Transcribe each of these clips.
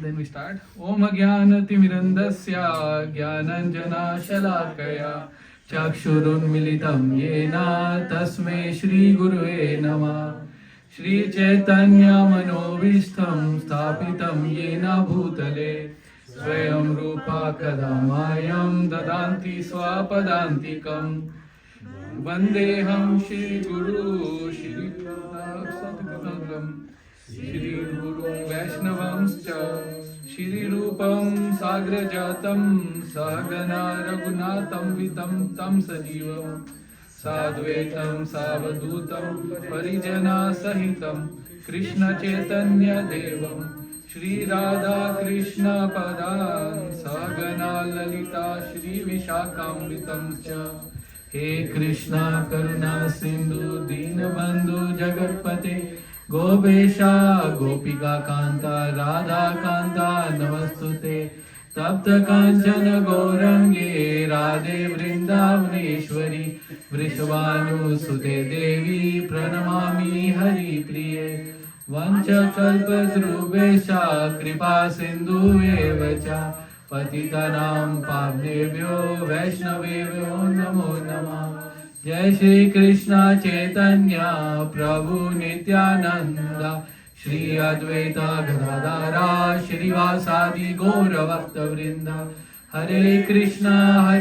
Then we start. Om Ajnanatimirandasya Jnananjana Shalakaya Chakshurunmilitam Yena Tasme Shri Gurave Namah. Shri Chaitanya Manovishtam Sthapitam Yena Bhutale Swayam Rupa Kadamayam Dadanti Swapadantikam Vandeham Shri Guru Shri Satgurunam Shri Guru Vaishnavamscha Shri Rupam Sagrajatam Sagana Raghunatam Vitam Tam Sajivam Sadvaitam Savadutam Parijana Sahitam Krishna Chaitanya Devam Shri Radha Krishna Padan Sagana Lalita Shri Vishakhamritam Cha He Krishna Karuna Sindhu Dinabandhu Jagatpate Gopesha Gopika Kanta Radha Kanta Namastute Tapta Kanchana Gaurange Radhe Vrindavaneshwari Vrishabhanu Sute Devi Pranamami Hari Priye Vancha Kalpadrubesha Kripa Sindhu Evacha Patitanam Pavnebhyo Vaishnavebhyo Namo Namah Jai Shri Krishna Chaitanya Prabhu Nityananda Shri Advaita Gadadara Shri Vasadi Gaura Bhakta Vrinda Hare Krishna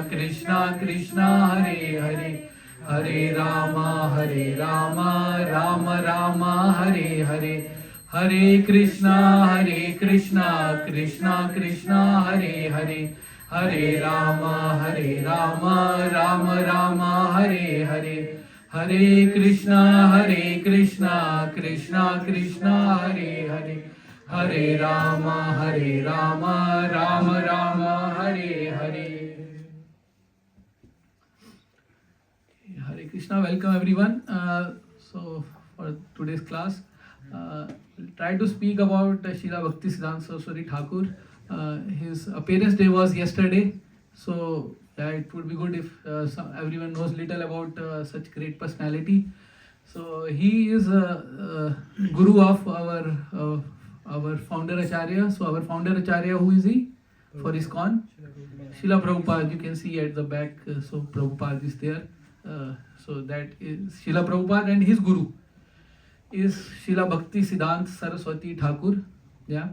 Krishna Krishna Hare Hare Hare Rama Rama Rama Hare Hare Hare Krishna Krishna Krishna Hare Hare Hare Rama Rama Rama Hare Hare Hare Krishna Krishna Krishna Hare Hare Hare Rama Rama Hare Hare. Hare Krishna, welcome everyone. So for today's class, we'll try to speak about Srila Bhakti Siddhanta Saraswati Thakur. His appearance day was yesterday, so it would be good if everyone knows little about such great personality. So he is a guru of our founder Acharya. So our founder Acharya, who is he for ISKCON? Srila Prabhupada. You can see at the back. So Prabhupada is there. So that is Srila Prabhupada, and his guru is Srila Bhakti Siddhanta Saraswati Thakur. Yeah.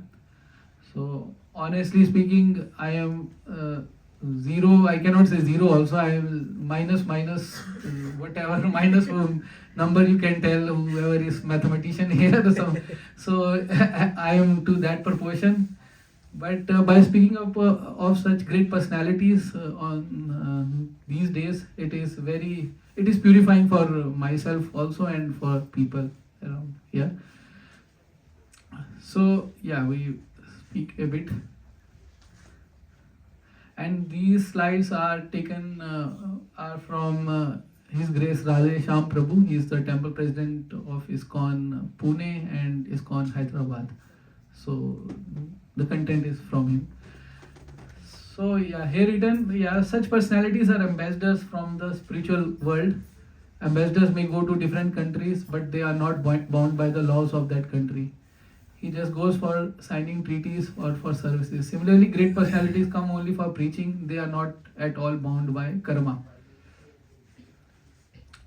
So honestly speaking, I am zero. I cannot say zero also. I am minus whatever minus number you can tell, whoever is mathematician here. So I am to that proportion. But by speaking of such great personalities on these days, it is purifying for myself also and for people around here. So yeah, we speak a bit. And these slides are taken are from His Grace Radhe Shyam Prabhu. He is the temple president of ISKCON Pune and ISKCON Hyderabad. So the content is from him. So yeah, here written, such personalities are ambassadors from the spiritual world. Ambassadors may go to different countries, but they are not bound by the laws of that country. He just goes for signing treaties or for services. Similarly, great personalities come only for preaching. They are not at all bound by karma.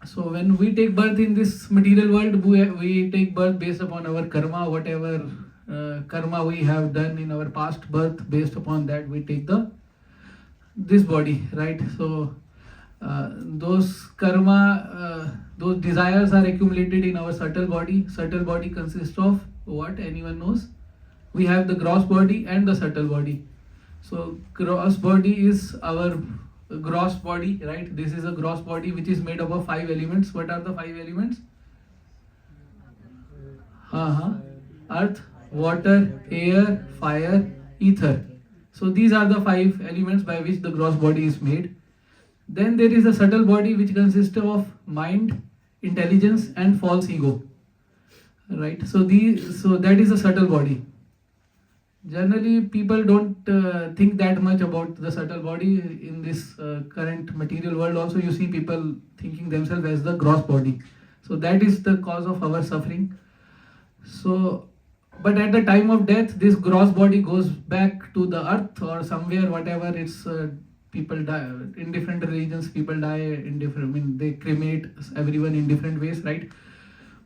So when we take birth in this material world, we take birth based upon our karma, whatever karma we have done in our past birth. Based upon that, we take this body, right? So those karma, those desires are accumulated in our subtle body. Subtle body consists of what? Anyone knows? We have the gross body and the subtle body. So gross body is our gross body, right? This is a gross body which is made up of 5 elements. What are the 5 elements? Earth, water, air, fire, ether. So these are the 5 elements by which the gross body is made. Then there is a subtle body which consists of mind, intelligence and false ego. Right? So that is a subtle body. Generally, people don't think that much about the subtle body. In this current material world also, you see people thinking themselves as the gross body. So that is the cause of our suffering. So but at the time of death, this gross body goes back to the earth or somewhere, whatever it's. People die in different religions. People die in different. I mean, they cremate everyone in different ways, right?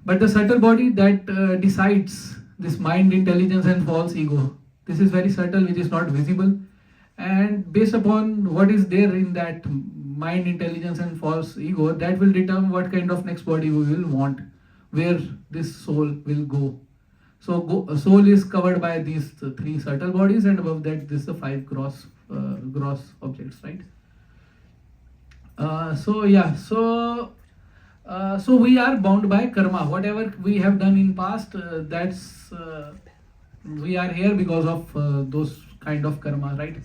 But the subtle body that decides this mind, intelligence, and false ego. This is very subtle, which is not visible, and based upon what is there in that mind, intelligence, and false ego, that will determine what kind of next body we will want, where this soul will go. So soul is covered by these three subtle bodies, and above that, this is the five gross objects, right? So we are bound by karma. Whatever we have done in past, that's we are here because of those kind of karma, right?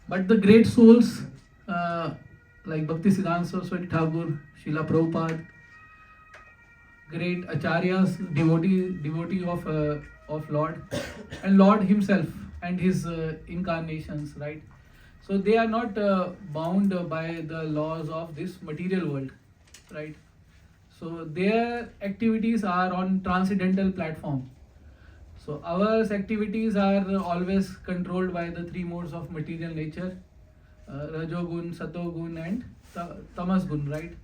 But the great souls like Bhaktisiddhanta Saraswati Thakur, Srila Prabhupada, great acharyas, devotee of Lord, and Lord Himself and His incarnations, right? So they are not bound by the laws of this material world, right? So their activities are on transcendental platform. So our activities are always controlled by the three modes of material nature, Rajogun, Satogun, and Tamasgun, right?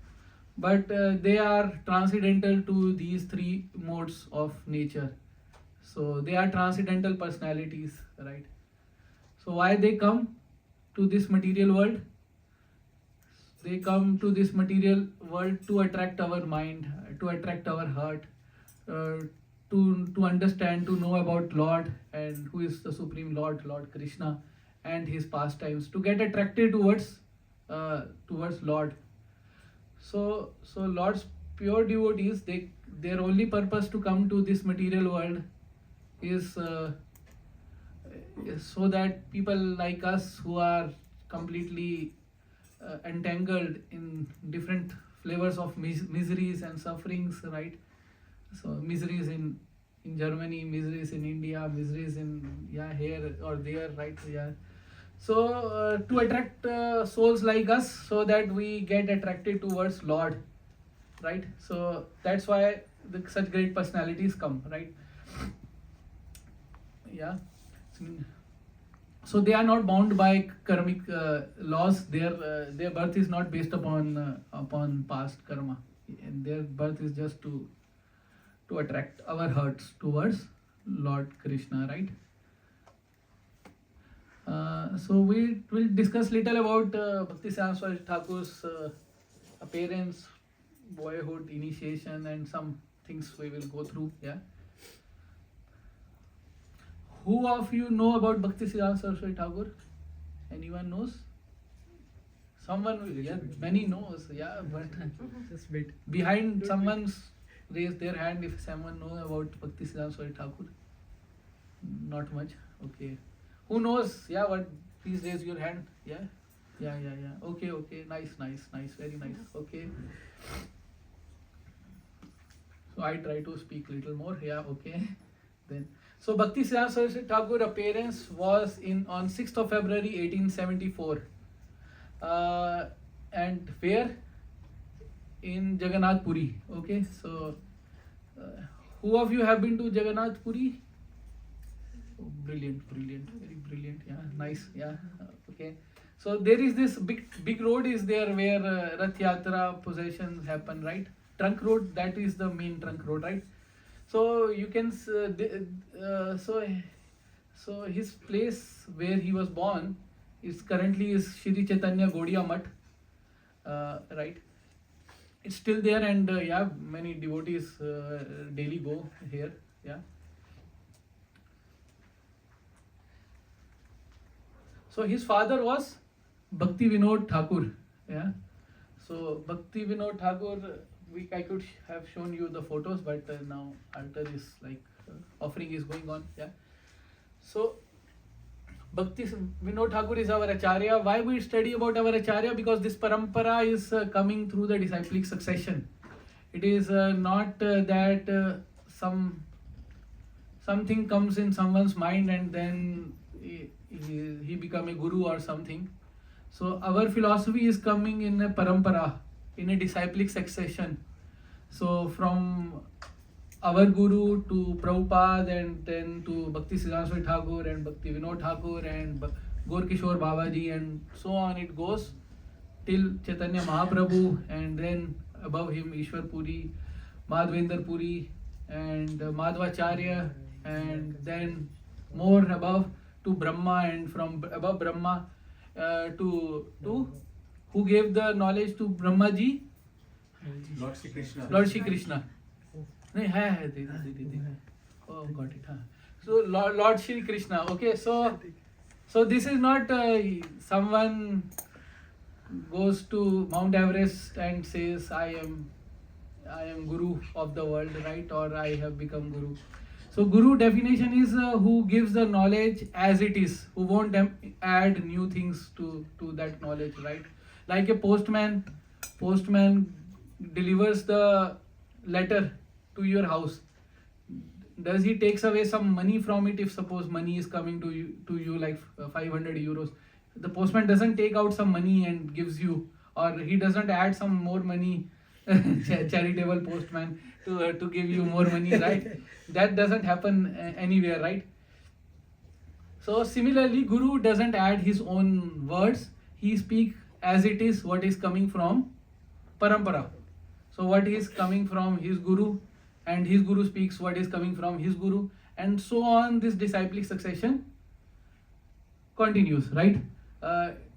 But they are transcendental to these three modes of nature. So they are transcendental personalities, right? So why they come to this material world? They come to this material world to attract our mind, to attract our heart, to understand, to know about Lord and who is the Supreme Lord, Lord Krishna, and His pastimes, to get attracted towards Lord. So Lord's pure devotees, their only purpose to come to this material world is so that people like us who are completely entangled in different flavors of miseries and sufferings, right? So miseries in Germany, miseries in India, miseries in here or there, right? Yeah. So to attract souls like us, so that we get attracted towards Lord, right? So that's why such great personalities come, right? Yeah. So they are not bound by karmic laws. Their birth is not based upon past karma, and their birth is just to attract our hearts towards Lord Krishna, right? So we will discuss little about Bhaktisiddhanta Swami Thakur's appearance, boyhood, initiation, and some things we will go through. Yeah. Who of you know about Bhaktisiddhanta Saraswati Thakur? Anyone knows? Someone, yeah, many knows, yeah, but just wait. Behind someone's raise their hand if someone knows about Bhaktisiddhanta Swami Thakur. Not much. Okay. Who knows? Yeah, what? Please raise your hand. Yeah. Okay. Nice. Very nice. Okay. So I try to speak little more. Yeah. Okay. Then. So Bhaktisiddhanta Saraswati Thakur appearance was on 6th of February 1874. And where? In Jagannath Puri. Okay. So who of you have been to Jagannath Puri? Oh, brilliant, very brilliant. Yeah, nice. Yeah, okay. So there is this big road is there where Rath Yatra processions happen, right? Trunk road, that is the main trunk road, right? So you can so his place where he was born is currently Shri Chaitanya Gaudiya Math, right? It's still there, and many devotees daily go here. Yeah. So his father was Bhaktivedanta Thakur. Yeah. So Bhaktivedanta Thakur, I could have shown you the photos, but now altar is offering is going on. Yeah. So Bhaktivedanta Thakur is our acharya. Why we study about our acharya? Because this parampara is coming through the disciplic succession. It is not that something comes in someone's mind and then he become a guru or something. So our philosophy is coming in a parampara, in a disciplic succession. So from our Guru to Prabhupada, and then to Bhakti Siddhanta Saraswati Thakur and Bhaktivedanta Thakur and Gaur Kishore Babaji, and so on it goes till Chaitanya Mahaprabhu, and then above him Ishwar Puri, Madhavendra Puri and Madhvacharya, and then more above to Brahma, and from above Brahma to who gave the knowledge to Brahma ji? Lord Shri Krishna. Lord Shri Krishna. नहीं है दे. Oh, got it. So Lord Shri Krishna. Okay, so this is not someone goes to Mount Everest and says I am Guru of the world, right? Or I have become Guru. So Guru definition is who gives the knowledge as it is, who won't add new things to that knowledge, right? Like a postman delivers the letter to your house. Does he takes away some money from it? If suppose money is coming to you like 500 euros, the postman doesn't take out some money and gives you, or he doesn't add some more money, charitable postman to give you more money, right? That doesn't happen anywhere, right? So similarly, Guru doesn't add his own words. He speaks as it is, what is coming from parampara. So what is coming from his Guru, and his Guru speaks what is coming from his Guru, and so on. This disciplic succession continues, right?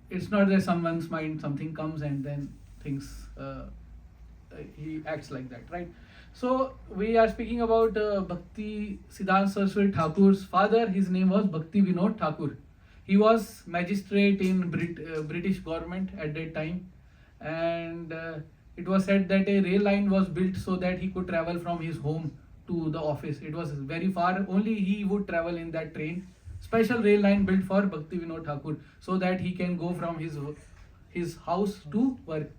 It's not that someone's mind something comes and then things he acts like that, right? So we are speaking about Bhakti Siddhanta Saraswati Thakur's father. His name was Bhaktivedanta Thakur. He was magistrate in British government at that time, and it was said that a rail line was built so that he could travel from his home to the office. It was very far. Only he would travel in that train. Special rail line built for Bhaktivedanta Thakur so that he can go from his house to work.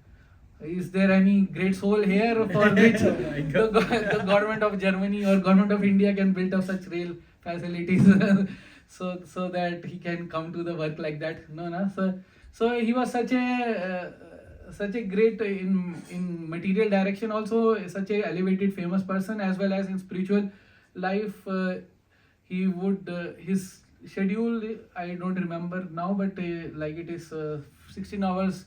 Is there any great soul here for which the government of Germany or government of India can build up such rail facilities so that he can come to the work like that? No. So he was such a great in material direction, also such a elevated famous person, as well as in spiritual life. He would his schedule, I don't remember now, but like it is 16 hours.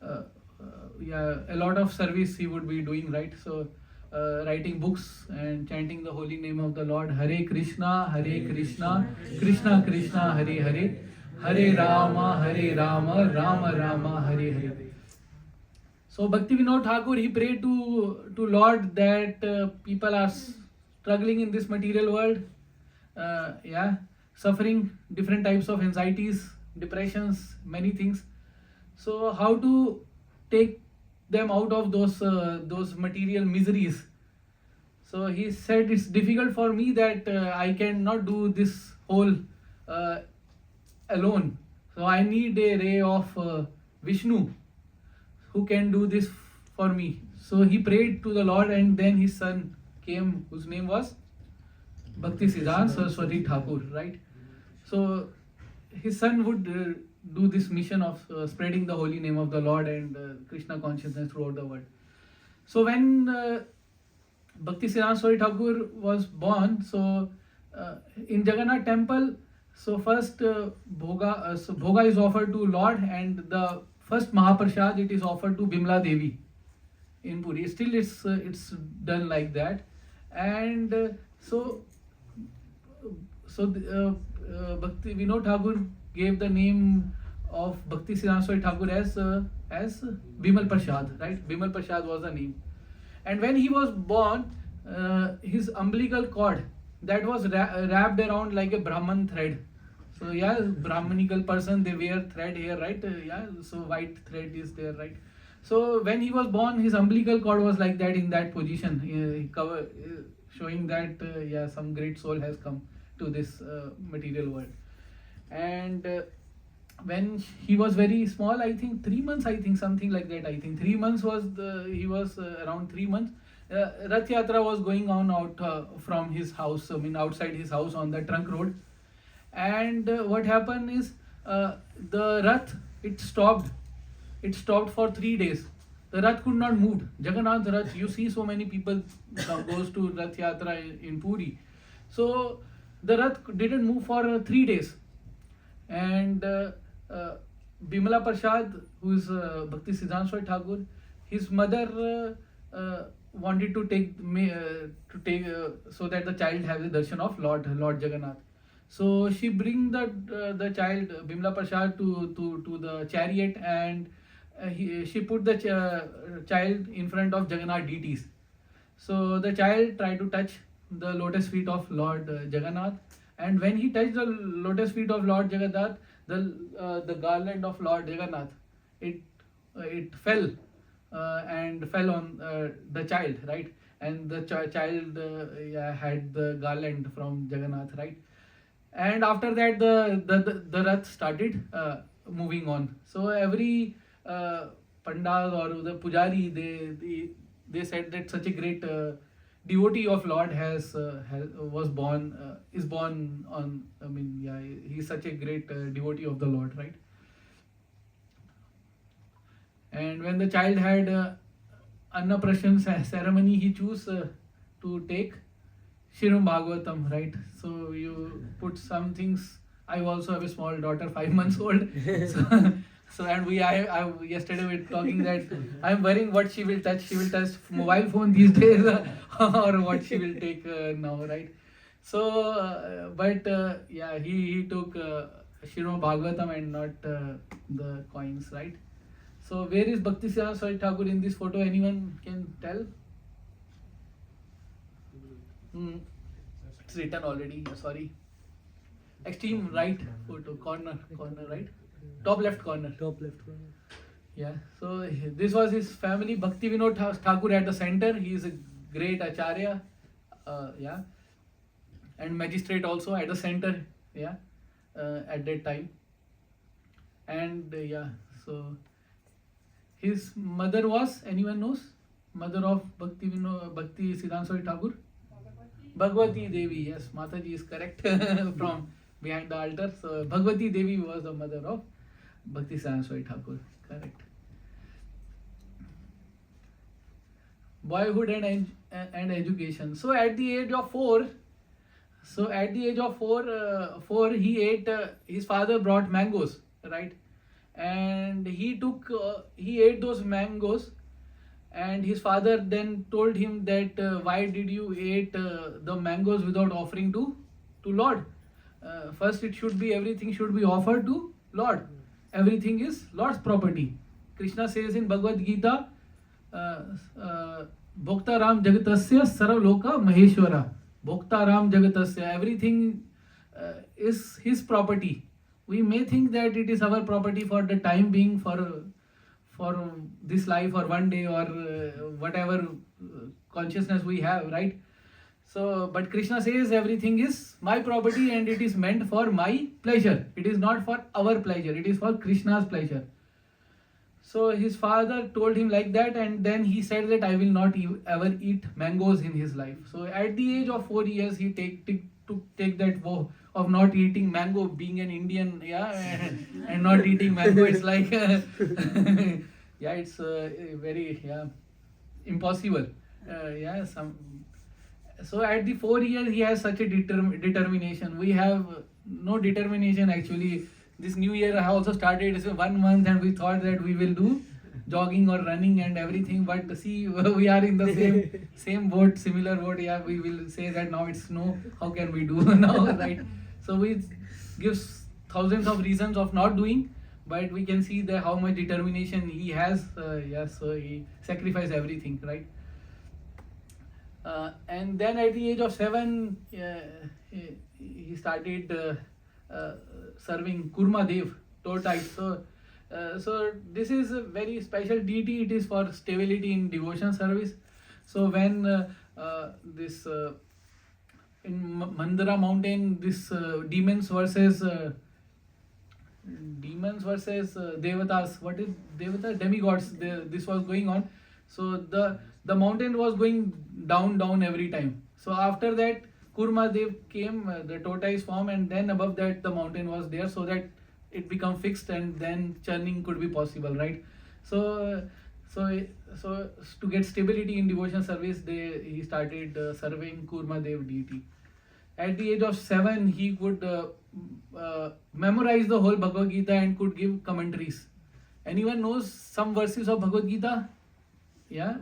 A lot of service he would be doing, right? So writing books and chanting the holy name of the Lord. Hare Krishna, Krishna Krishna, Hare Hare, Hare Rama, Rama Rama, Hare Hare. So Bhaktivedanta Thakur, he prayed to Lord that people are struggling in this material world, suffering different types of anxieties, depressions, many things. So how to take them out of those material miseries? So he said, it's difficult for me that I cannot do this whole alone. So I need a ray of Vishnu who can do this for me. So he prayed to the Lord, and then his son came, whose name was Bhakti Siddhanta Saraswati Thakur, right? So his son would do this mission of spreading the holy name of the Lord and Krishna consciousness throughout the world. So when Bhakti Siddhanta Saraswati Thakur was born, so in Jagannath temple, so first bhoga is offered to Lord, and the first Mahaprasad, it is offered to Bimla Devi in Puri. Still it's done like that. And so Bhaktivedanta Thakur gave the name of Bhakti Siddhanta Saraswati Thakur as Bimal Prasad, right? Bimal Prasad was the name. And when he was born, his umbilical cord, that was wrapped around like a Brahman thread. So Brahmanical person, they wear thread here, right? So white thread is there, right? So when he was born, his umbilical cord was like that, in that position, showing that some great soul has come to this material world. And when he was very small, I think 3 months, something like that. I think 3 months he was around 3 months. Rath Yatra was going on out from his house, outside his house on the trunk road. And what happened is the Rath, it stopped for 3 days. the Rath could not move. Jagannath Rath, you see so many people goes to Rath Yatra in Puri. So the Rath didn't move for 3 days. And Bimala Prasad, who is Bhaktisiddhanta Swami Thakur, his mother wanted to take so that the child has the darshan of Lord Jagannath. So she bring the child Bimala Prasad to the chariot, and she put the child in front of Jagannath deities. So the child tried to touch the lotus feet of Lord Jagannath, and when he touched the lotus feet of Lord Jagannath, the garland of Lord Jagannath, it fell and fell on the child, right? And the child had the garland from Jagannath, right? And after that, the Rath started moving on. So every Pandal or the Pujari, they said that such a great devotee of Lord is born on. I mean, yeah, he's such a great devotee of the Lord, right? And when the child had Annaprashan ceremony, he chose to take Srimad Bhagavatam, right? So you put some things. I also have a small daughter, 5 months old. So and I yesterday we were talking that I'm worrying what she will touch. She will touch mobile phone these days, or what she will take now, right? So, yeah, he took Srimad Bhagavatam and not the coins, right? So where is Bhaktisiddhanta Swami Thakur in this photo? Anyone can tell? It's written already. Sorry. Extreme right photo, corner, right? Top left corner. Yeah. So this was his family. Bhaktivedanta Thakur at the center. He is a great acharya. Yeah. And magistrate also at the center. Yeah. At that time. And yeah. So his mother was, anyone knows? Mother of Bhaktisiddhanta Swami Thakur? Bhagavati Devi. Yes, Mataji is correct from behind the altar. So Bhagavati Devi was the mother of Bhaktisiddhanta Swami Thakur. Correct. Boyhood and education. So at the age of 4, he ate. His father brought mangoes, right? And he ate those mangoes, and his father then told him that why did you eat the mangoes without offering to Lord? First, everything should be offered to Lord. Everything is Lord's property. Krishna says in Bhagavad Gita, Bhokta Ram Jagatasya Sarvaloka Maheshwara. Bhokta Ram Jagatasya. Everything is his property. We may think that it is our property for the time being, for this life, or one day, or whatever consciousness we have, right? So, but Krishna says everything is my property and it is meant for my pleasure. It is not for our pleasure. It is for Krishna's pleasure. So his father told him like that, and then he said that I will not ever eat mangoes in his life. So at the age of 4 years, he took that vow of not eating mango, being an Indian, yeah, and not eating mango. It's like, yeah, it's very, yeah, impossible. Yeah, so at the 4 years, he has such a determination. We have no determination actually. This new year I also started 1 month, and we thought that we will do jogging or running and everything, but see, we are in the same boat, similar boat. Yeah, we will say that now it's snow. How can we do now, right? So we give thousands of reasons of not doing, but we can see that how much determination he has. Yes, so he sacrificed everything, right? And then at the age of 7, he started serving Kurma Dev, tortoise. So this is a very special deity. It is for stability in devotion service. So when in Mandara mountain, this demons versus devatas. What is devata? Demigods. This was going on. So the mountain was going down every time. So after that, Kurma Dev came, the tortoise form, and then above that the mountain was there, so that it become fixed, and then churning could be possible, right? So So to get stability in devotional service, he started serving Kurma Dev deity. At the age of 7, he could memorize the whole Bhagavad Gita and could give commentaries. Anyone knows some verses of Bhagavad Gita? Yeah,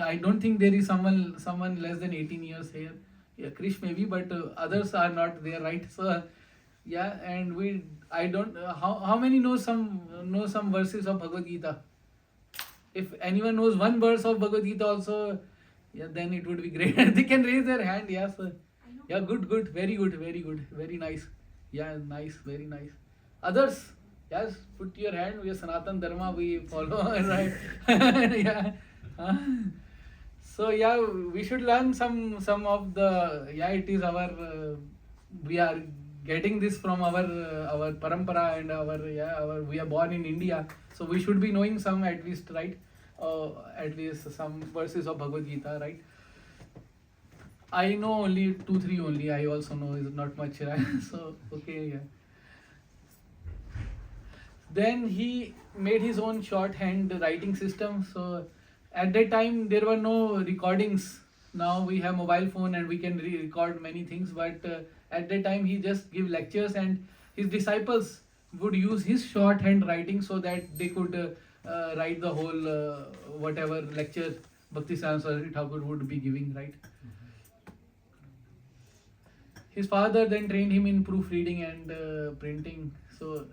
I don't think there is someone less than 18 years here. Yeah, Krish maybe, but others are not there, right? So yeah, and I don't how many know some verses of Bhagavad Gita? If anyone knows one verse of Bhagavad Gita also, yeah, then it would be great. They can raise their hand. Yeah, sir. Yeah, good, very good, very nice. Yeah, nice, very nice. Others, yes, put your hand. We are Sanatan Dharma. We follow, right? Yeah. So yeah, we should learn some of the. Yeah, it is our. We are getting this from our parampara and we are born in India, so we should be knowing some at least, right? At least some verses of Bhagavad Gita, right? I know only 2-3 only. I also know is not much, right? So okay, yeah. Then he made his own shorthand writing system. So at that time there were no recordings. Now we have mobile phone and we can record many things, but at that time he just give lectures and his disciples would use his shorthand writing so that they could write the whole whatever lecture Bhaktisiddhanta Saraswati Thakur would be giving, right? His father then trained him in proofreading and printing, so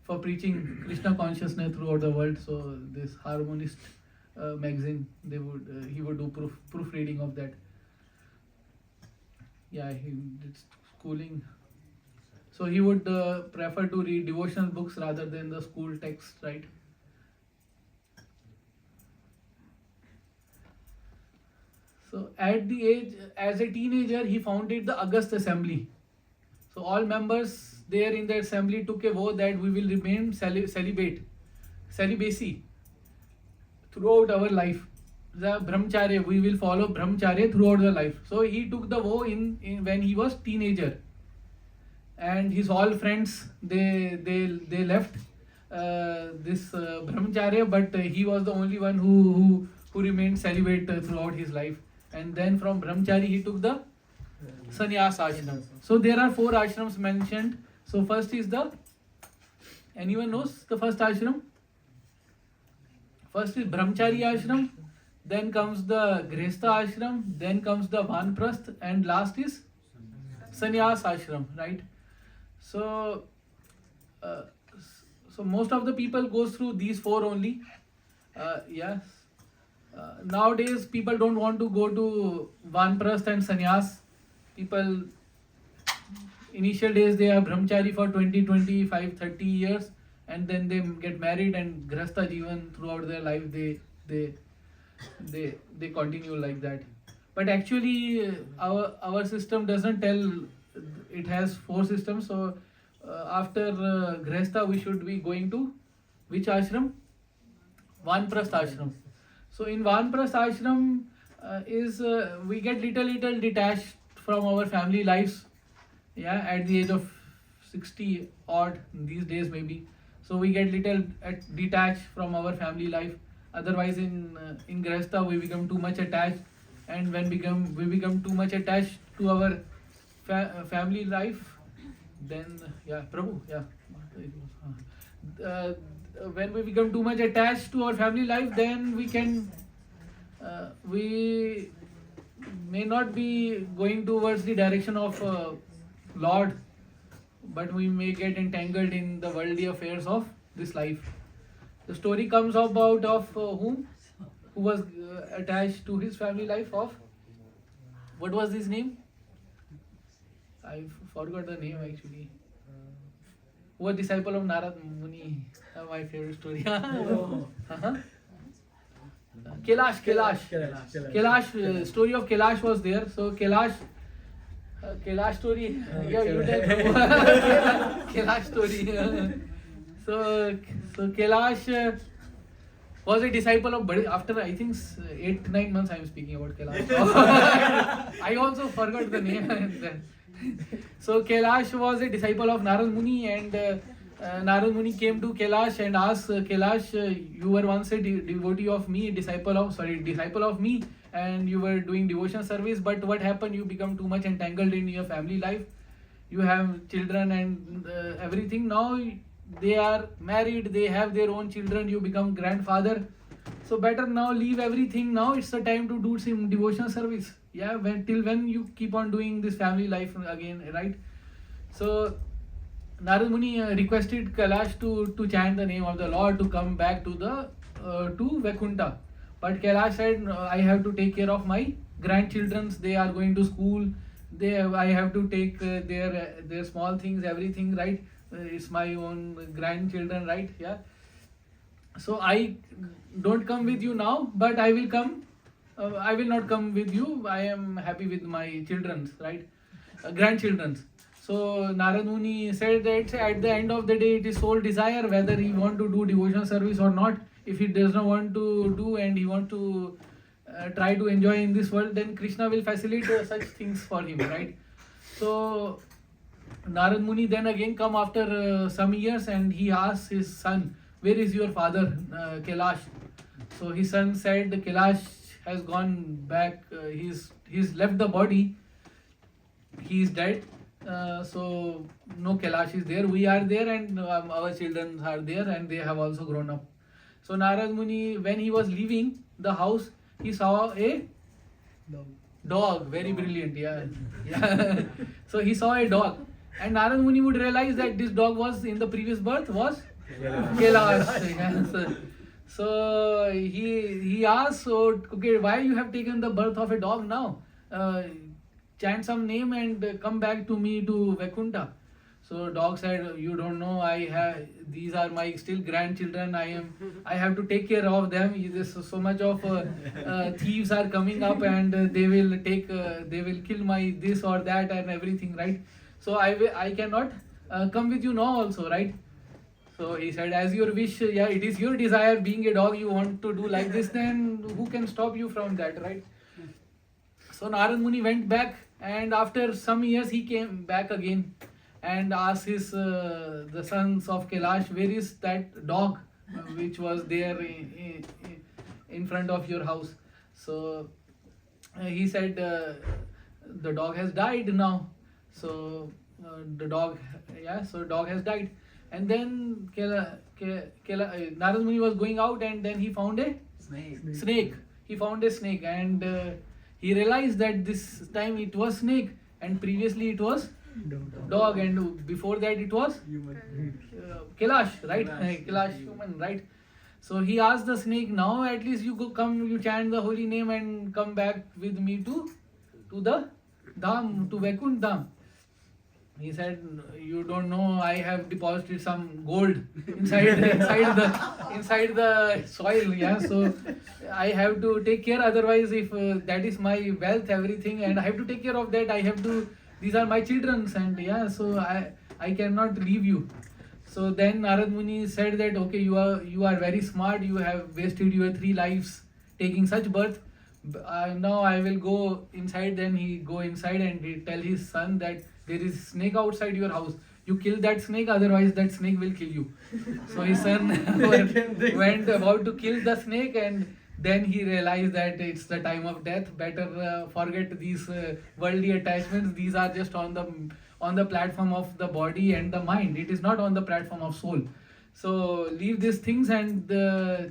for preaching Krishna consciousness throughout the world. So this Harmonist magazine, he would do proofreading of that. Yeah, he did schooling. So he would prefer to read devotional books rather than the school text, right? So at the age, as a teenager, he founded the August Assembly. So all members there in the assembly took a vow that we will remain celibacy throughout our life. The brahmacharya, we will follow brahmacharya throughout the life. So he took the vow in when he was teenager, and his all friends they left this brahmacharya, but he was the only one who remained celibate throughout his life. And then from brahmachari he took the sannyas ashram. So there are 4 ashrams mentioned. So first is anyone knows the first ashram? First is brahmachari ashram, then comes the grihastha ashram, then comes the vanprasth, and last is sannyas ashram, right? So so most of the people goes through these 4 only. Yes. Nowadays people don't want to go to vanprasth and sannyas. People initial days they are brahmachari for 20, 25, 30 years, and then they get married, and grihastha jivan throughout their life they continue like that. But actually our system doesn't tell. It has 4 systems. So after grihastha we should be going to which ashram? Vanprasth ashram. So in vanprasth ashram we get little detached from our family lives. Yeah, at the age of 60 odd these days maybe. So we get little detached from our family life. Otherwise in grihastha we become too much attached, and when we become too much attached to our family life, then Prabhu, when we become too much attached to our family life, then we may not be going towards the direction of Lord, but we may get entangled in the worldly affairs of this life. The story comes about of whom? Who was attached to his family life of? What was his name? I forgot the name actually. Who was disciple of Narad Muni? My favorite story. Kailash. Story of Kailash was there. So Kailash story. Yeah, you tell Kailash story. So Kailash was a disciple of after I think 8-9 months I am speaking about Kailash. I also forgot the name. So Kailash was a disciple of Narad Muni, and Narad Muni came to Kailash and asked Kailash, you were once a devotee of me, disciple of me, and you were doing devotion service, but what happened? You become too much entangled in your family life. You have children and everything. Now they are married, they have their own children, you become grandfather. So better now leave everything. Now it's the time to do some devotion service. Yeah, till when you keep on doing this family life again, right? So Narad Muni requested Kailash to chant the name of the Lord, to come back to the to Vaikuntha. But Kailash said, I have to take care of my grandchildren. They are going to school. I have to take their small things, everything, right? It's my own grandchildren, right? Yeah. So I don't come with you now, but I will come. I will not come with you. I am happy with my children's, right? Grandchildren's. So Narad Muni said that at the end of the day, it is soul desire whether he want to do devotional service or not. If he does not want to do and he want to try to enjoy in this world, then Krishna will facilitate such things for him, right? So Narad Muni then again come after some years and he asks his son, where is your father, Kailash? So his son said, Kailash has gone back, he's left the body, he is dead. So no Kailash is there, we are there and our children are there and they have also grown up. So Narad Muni, when he was leaving the house, he saw a dog, very brilliant, yeah. So he saw a dog and Narad Muni would realize that this dog was in the previous birth was Kailash. Yeah. So he asked, so okay, why you have taken the birth of a dog now? Chant some name and come back to me to Vaikuntha. So dog said, you don't know, these are my still grandchildren. I have to take care of them. So much of thieves are coming up and they will kill my this or that and everything, right? So I cannot come with you now also, right? So he said, as your wish, yeah, it is your desire. Being a dog, you want to do like this, then who can stop you from that, right? So Narad Muni went back, and after some years he came back again and asked the sons of Kailash, where is that dog which was there in front of your house? So he said, the dog has died now. So dog has died. And then Narad Muni was going out and then he found a snake. He found a snake and he realized that this time it was snake and previously it was dog and before that it was Kailash, right? Kailash human, right? So he asked the snake, now at least you go come, you chant the holy name and come back with me to the Dham, to Vaikuntha Dham. He said, you don't know, I have deposited some gold inside the soil, yeah. So I have to take care, otherwise if that is my wealth, everything, and I have to take care of that, these are my children's, and yeah, so I cannot leave you. So then Narad Muni said that, okay, you are very smart, you have wasted your 3 lives taking such birth. Now I will go inside. Then he go inside and he tell his son that there is snake outside your house. You kill that snake, otherwise that snake will kill you. So his son went about to kill the snake, and then he realized that it's the time of death. Better forget these worldly attachments. These are just on the platform of the body and the mind. It is not on the platform of soul. So leave these things and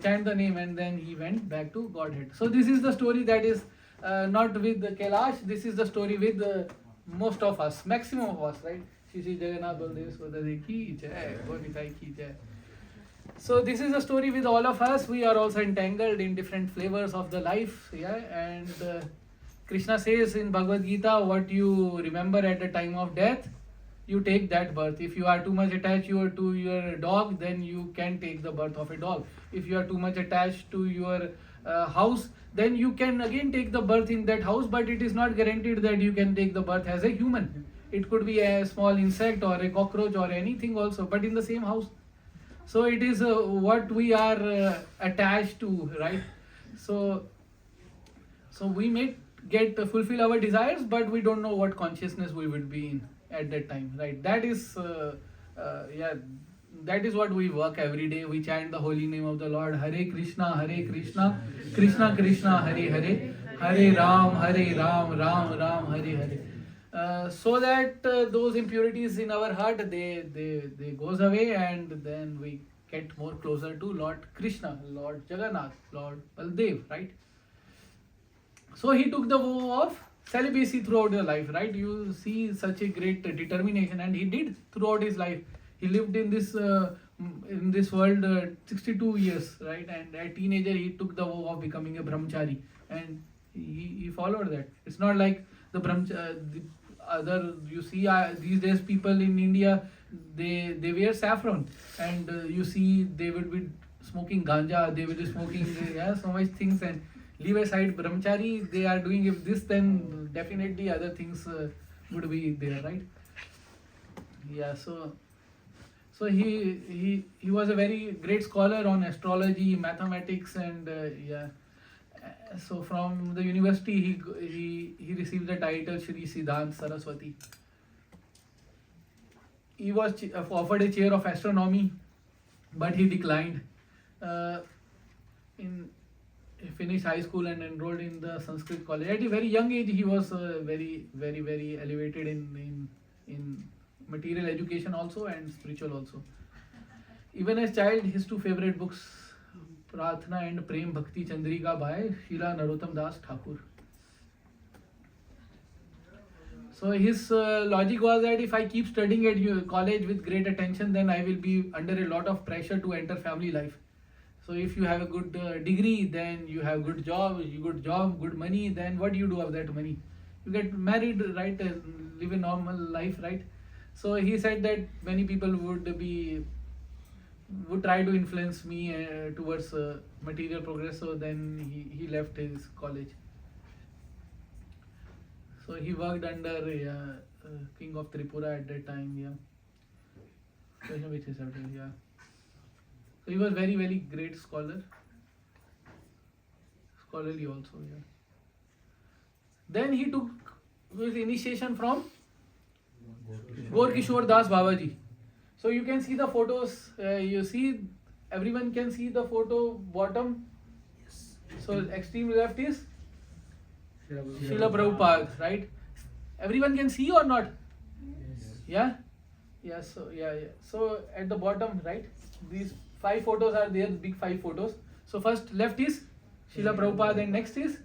chant the name, and then he went back to Godhead. So this is the story that is not with Kailash. This is the story with most of us, maximum of us, right? Shri Jagannath Baldev Swadade ki jai, Bonitai ki jai. So this is the story with all of us. We are also entangled in different flavors of the life, yeah. And Krishna says in Bhagavad Gita, what you remember at the time of death, you take that birth. If you are too much attached to your dog, then you can take the birth of a dog. If you are too much attached to your house, then you can again take the birth in that house, but it is not guaranteed that you can take the birth as a human. It could be a small insect or a cockroach or anything also, but in the same house. So it is what we are attached to, right? So we may fulfill our desires, but we don't know what consciousness we will be in at that time, right? That is that is what we work every day. We chant the holy name of the Lord. Hare Krishna, Krishna Krishna, Hare Hare, Hare Ram, Ram Ram, Hare Hare. So that those impurities in our heart, they goes away, and then we get more closer to Lord Krishna, Lord Jagannath, Lord Baldev, right? So he took the vow of celibacy throughout his life, right? You see such a great determination, and he did throughout his life. He lived in this world 62 years, right? And as a teenager, he took the vow of becoming a brahmachari, and he followed that. It's not like the other, you see these days people in India, they wear saffron, and you see they will be smoking ganja, they will be smoking so much things, and leave aside brahmachari, they are doing if this, then definitely other things would be there, right? Yeah, so he was a very great scholar on astrology, mathematics, and so from the university he received the title Shri Siddhanta Saraswati. He was offered a chair of astronomy, but he declined. He finished high school and enrolled in the Sanskrit college. At a very young age, he was very elevated in material education also and spiritual also. Even as child, his two favorite books, Pratna and Prem Bhakti Chandrika by Srila Narottam Das Thakur. So his logic was that if I keep studying at college with great attention, then I will be under a lot of pressure to enter family life. So if you have a good degree, then you have good job, good money, then what do you do with that money? You get married, right? Live a normal life, right? So he said that many people would try to influence me towards material progress. So then he left his college. So he worked under King of Tripura at that time. Yeah. Yeah. So he was very great scholarly also. Yeah. Then he took his initiation from Gaur Kishore Das Babaji. So you can see the photos. You see, everyone can see the photo bottom. So extreme left is Srila Prabhupada, right? Everyone can see or not? Yes. Yeah. So at the bottom, right? These 5 photos are there, big 5 photos. So first left is Srila Prabhupada, and next is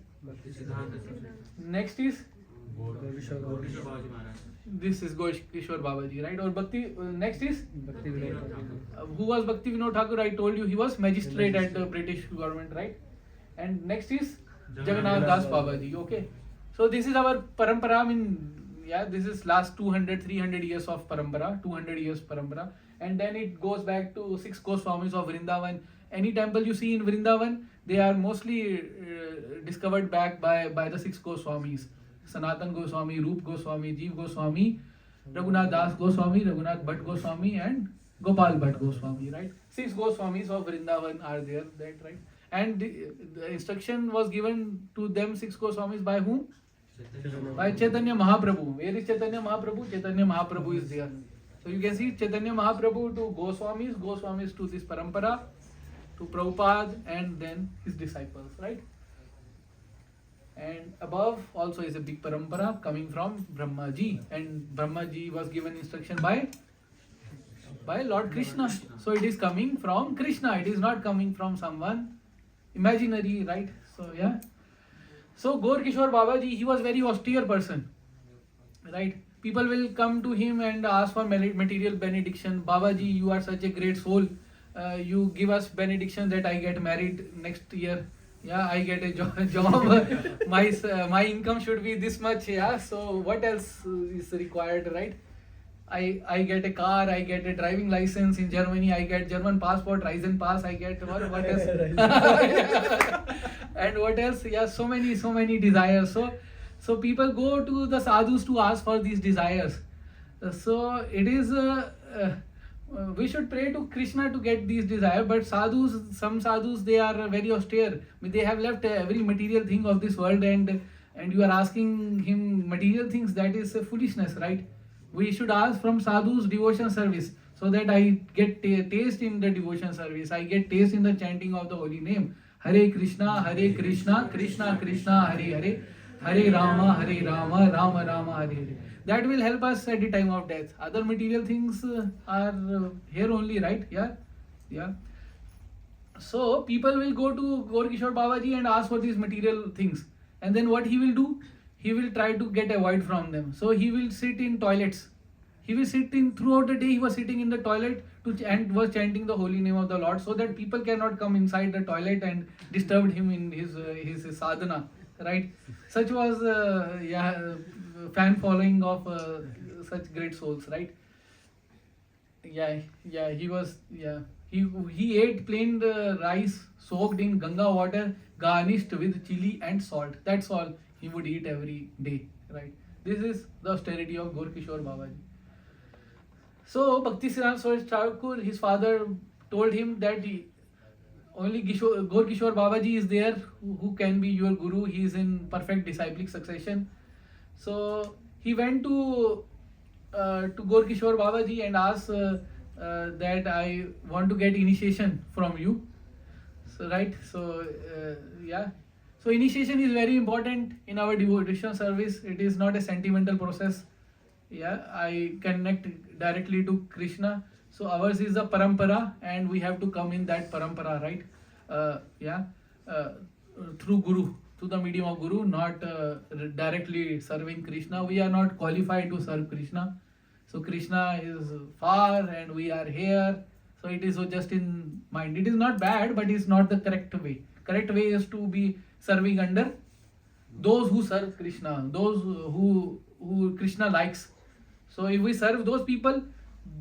this is Gaur Kishore Babaji, right? Or Bhakti, next is who was Bhaktivedanta Thakur? I told you he was magistrate at the British government, right? And next is Jagannath Das Babaji. Okay, so this is our parampara. This is last 200-300 years of parampara, 200 years parampara, and then it goes back to 6 Goswamis of Vrindavan. Any temple you see in Vrindavan, they are mostly discovered back by the 6 Goswamis: Sanatan Goswami, Rup Goswami, Jeev Goswami, Raghunath Das Goswami, Raghunath Bhatt Goswami, and Gopal Bhatt Goswami, right? 6 Goswamis of Vrindavan are there, that, right? And the instruction was given to them 6 Goswamis by whom? By Chaitanya Mahaprabhu. Where is Chaitanya Mahaprabhu? Chaitanya Mahaprabhu is there. So you can see Chaitanya Mahaprabhu to Goswamis to this parampara, to Prabhupada, and then his disciples, right? And above also is a big parampara coming from Brahmaji, and Brahmaji was given instruction by Lord Krishna. So it is coming from Krishna. It is not coming from someone imaginary, right? So yeah. So Gaur Kishore Babaji, he was very austere person, right? People will come to him and ask for material benediction. Babaji, you are such a great soul. You give us benediction that I get married next year. Yeah, I get a job. My income should be this much. Yeah, so what else is required, right? I get a car, I get a driving license in Germany, I get German passport, Reisen pass, I get what else? And what else? Yeah, so many desires. So people go to the sadhus to ask for these desires. So it is we should pray to Krishna to get these desires, but some sadhus, they are very austere. They have left every material thing of this world, and you are asking him material things. That is foolishness, right? We should ask from sadhus devotion service. so that I get taste in the devotion service, I get taste in the chanting of the holy name. Hare Krishna, Krishna Krishna, Hare Hare, Hare Rama, Rama Rama, Hare Hare. That will help us at the time of death. Other material things are here only, right? Yeah. So people will go to Gaurkishore Babaji and ask for these material things, and then what he will do? He will try to get avoid from them. So he will sit in toilets. He will sit in throughout the day. He was sitting in the toilet and was chanting the holy name of the Lord, so that people cannot come inside the toilet and disturb him in his sadhana. Right? Such was fan following of such great souls. Right? He ate plain rice soaked in Ganga water, garnished with chili and salt. That's all he would eat every day, right? This is the austerity of Gaurkishore Babaji. So Bhaktisiddhanta Swami Thakur, his father, told him that only Gaurkishore Babaji is there who can be your guru. He is in perfect disciplic succession. So he went to Gaurkishore Babaji and asked that I want to get initiation from you. So initiation is very important in our devotional service. It is not a sentimental process. I connect directly to Krishna. So ours is a parampara, and we have to come in that parampara, right? Through Guru, through the medium of Guru, not directly serving Krishna. We are not qualified to serve Krishna. So Krishna is far and we are here. So it is just in mind. It is not bad, but it's not the correct way. Correct way is to be serving under those who serve Krishna, those who Krishna likes. So if we serve those people,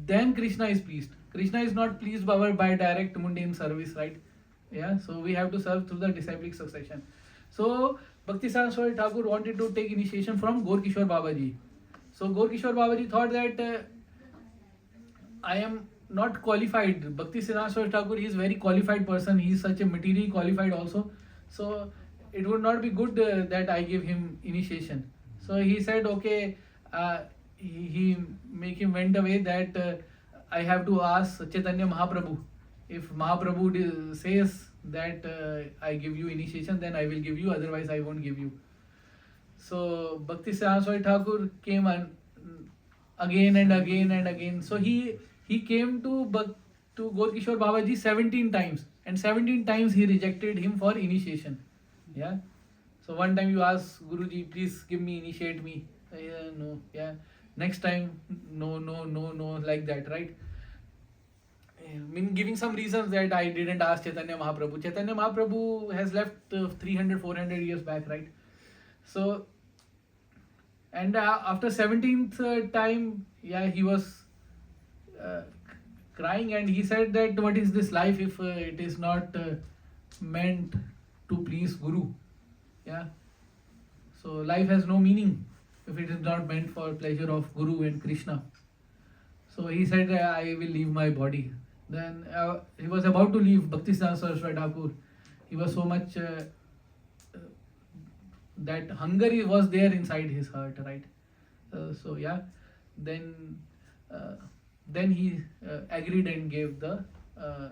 then Krishna is pleased. Krishna is not pleased by direct mundane service, right? So we have to serve through the disciplic succession. So Bhaktisiddhanta Swami Thakur wanted to take initiation from Gaurkishore Babaji. So Gaurkishore Babaji thought that I am not qualified. Bhaktisiddhanta Swami Thakur, he is very qualified person. He is such a materially qualified also. So it would not be good that I give him initiation. So he said, okay, he make him went away that I have to ask Chaitanya Mahaprabhu. If Mahaprabhu says that I give you initiation, then I will give you, otherwise I won't give you. So Bhaktisiddhanta Swami Thakur came again and again. So he came to Gaurkishore Babaji 17 times, and 17 times he rejected him for initiation. So one time you ask Guruji, please give me, initiate me. No. Next time, no, like that, right? Giving some reasons that I didn't ask Chaitanya Mahaprabhu. Chaitanya Mahaprabhu has left 300-400 years back, right? So, and after 17th time, he was crying, and he said that what is this life if it is not meant to please Guru? So life has no meaning if it is not meant for pleasure of Guru and Krishna. So he said, I will leave my body. Then he was about to leave Bhaktisiddhanta Saraswati Thakur. He was so much that hunger was there inside his heart, right? Then he agreed and gave the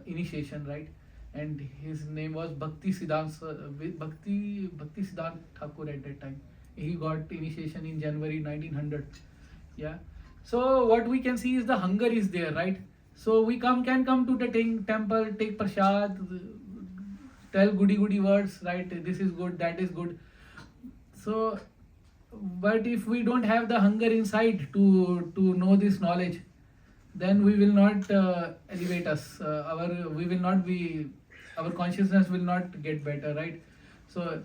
initiation, right? And his name was Bhaktisiddhanta Thakur at that time. He got initiation in January 1900. So what we can see is the hunger is there, right? So we can come to the temple, take prasad, tell goody words, right? This is good, that is good. So, but if we don't have the hunger inside to know this knowledge, then we will not elevate us. Our consciousness will not get better, right? So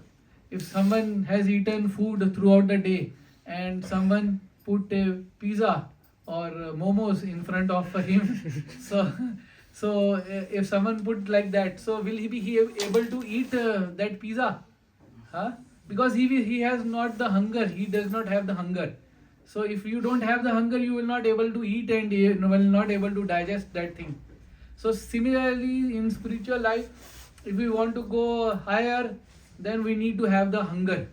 if someone has eaten food throughout the day and someone put a pizza or momos in front of him, so if someone put like that, so will he be able to eat that pizza? Because he has not the hunger, he does not have the hunger. So if you don't have the hunger, you will not able to eat and you will not able to digest that thing. So similarly in spiritual life, if we want to go higher, then we need to have the hunger.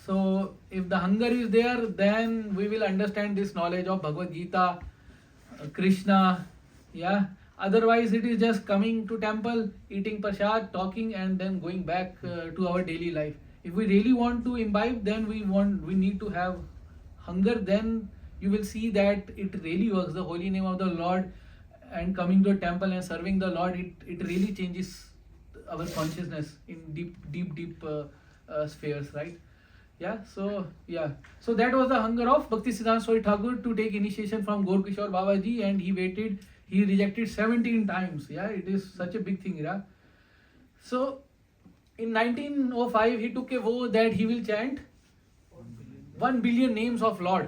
So if the hunger is there, then we will understand this knowledge of Bhagavad Gita, Krishna, yeah. Otherwise, it is just coming to temple, eating prasad, talking, and then going back to our daily life. If we really want to imbibe, then we need to have hunger. Then you will see that it really works. The holy name of the Lord and coming to a temple and serving the Lord, it really changes our consciousness in deep spheres, right? Yeah, so that was the hunger of Bhaktisiddhanta Swami Thakur to take initiation from Gaur Kishore Babaji, and he rejected 17 times. Yeah, it is such a big thing, yeah. So in 1905 he took a vow that he will chant 1 billion names of Lord.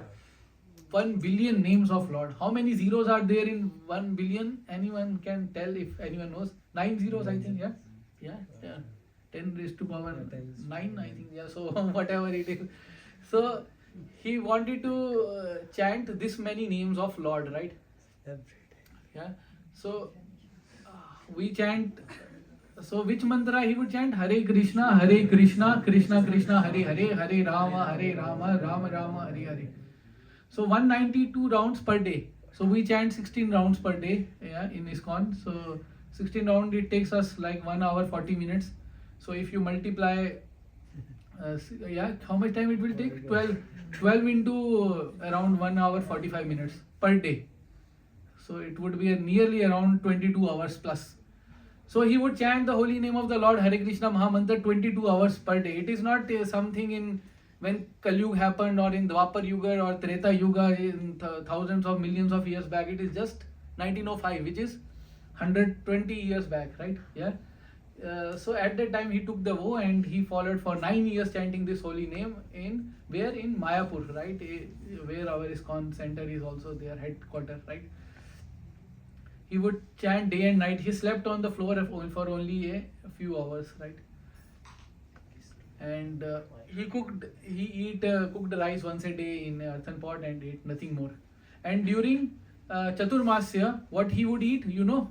1 billion names of Lord. How many zeros are there in 1 billion? Anyone can tell if anyone knows? 9 zeros, I think, yeah. 10 raised to power 9, I think, yeah. So whatever it is. So he wanted to chant this many names of Lord, right? Yeah. So we chant. So which mantra he would chant? Hare Krishna, Krishna Krishna, Hare Hare, Hare Rama, Rama Rama, Hare Hare. So 192 rounds per day. So we chant 16 rounds per day, yeah, in ISKCON. So 16 rounds, it takes us like 1 hour 40 minutes. So if you multiply, how much time it will take? 12 into around 1 hour 45 minutes per day. So it would be nearly around 22 hours plus. So he would chant the holy name of the Lord, Hare Krishna Mahamantra, 22 hours per day. It is not something in when Kali Yuga happened or in Dwapar Yuga or Treta Yuga in thousands of millions of years back. It is just 1905, which is 120 years back, right? Yeah. So at that time he took the vow and he followed for 9 years chanting this holy name in Mayapur, right? Where our ISKCON center is also their headquarters, right? He would chant day and night. He slept on the floor for only a few hours, right? And he cooked rice once a day in an earthen pot and ate nothing more. And during Chaturmasya, what he would eat, you know?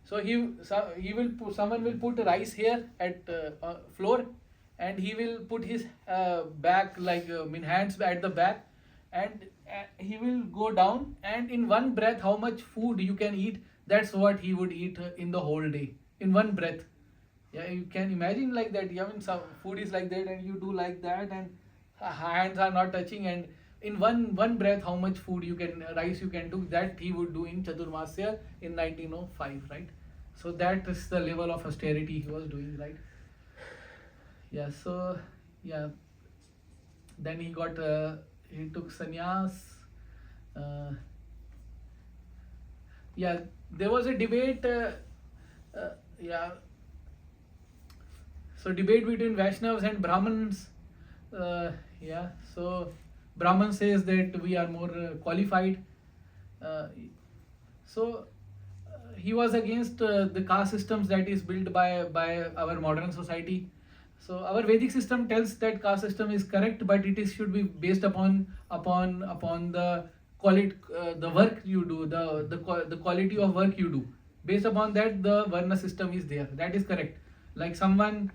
So someone will put rice here at floor, and he will put his back hands at the back, and he will go down, and in one breath how much food you can eat, that's what he would eat in the whole day, in one breath. Yeah, you can imagine like that. Yeah, I mean, some food is like that and you do like that and hands are not touching, and in one breath how much rice you can do, that he would do in Chaturmasya in 1905, right? So that is the level of austerity he was doing, right? Yeah, so yeah, then he took sannyas. There was a debate. So debate between Vaishnavas and Brahmins. So Brahman says that we are more qualified. He was against the caste systems that is built by our modern society. So our Vedic system tells that caste system is correct, but should be based upon the quality, the work you do, the quality of work you do. Based upon that, the Varna system is there. That is correct. Like someone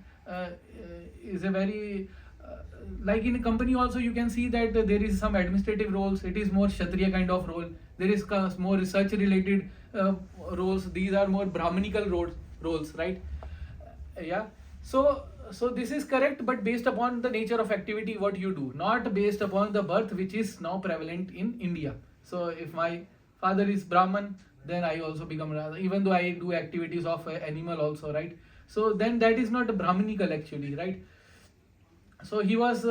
is a very like in a company also you can see that there is some administrative roles. It is more Kshatriya kind of role. There is more research related roles. These are more Brahmanical roles, right? So this is correct, but based upon the nature of activity what you do, not based upon the birth, which is now prevalent in India. So if my father is Brahman, then I also become Radha, even though I do activities of animal also, right? So then that is not Brahmanical actually, right? So he was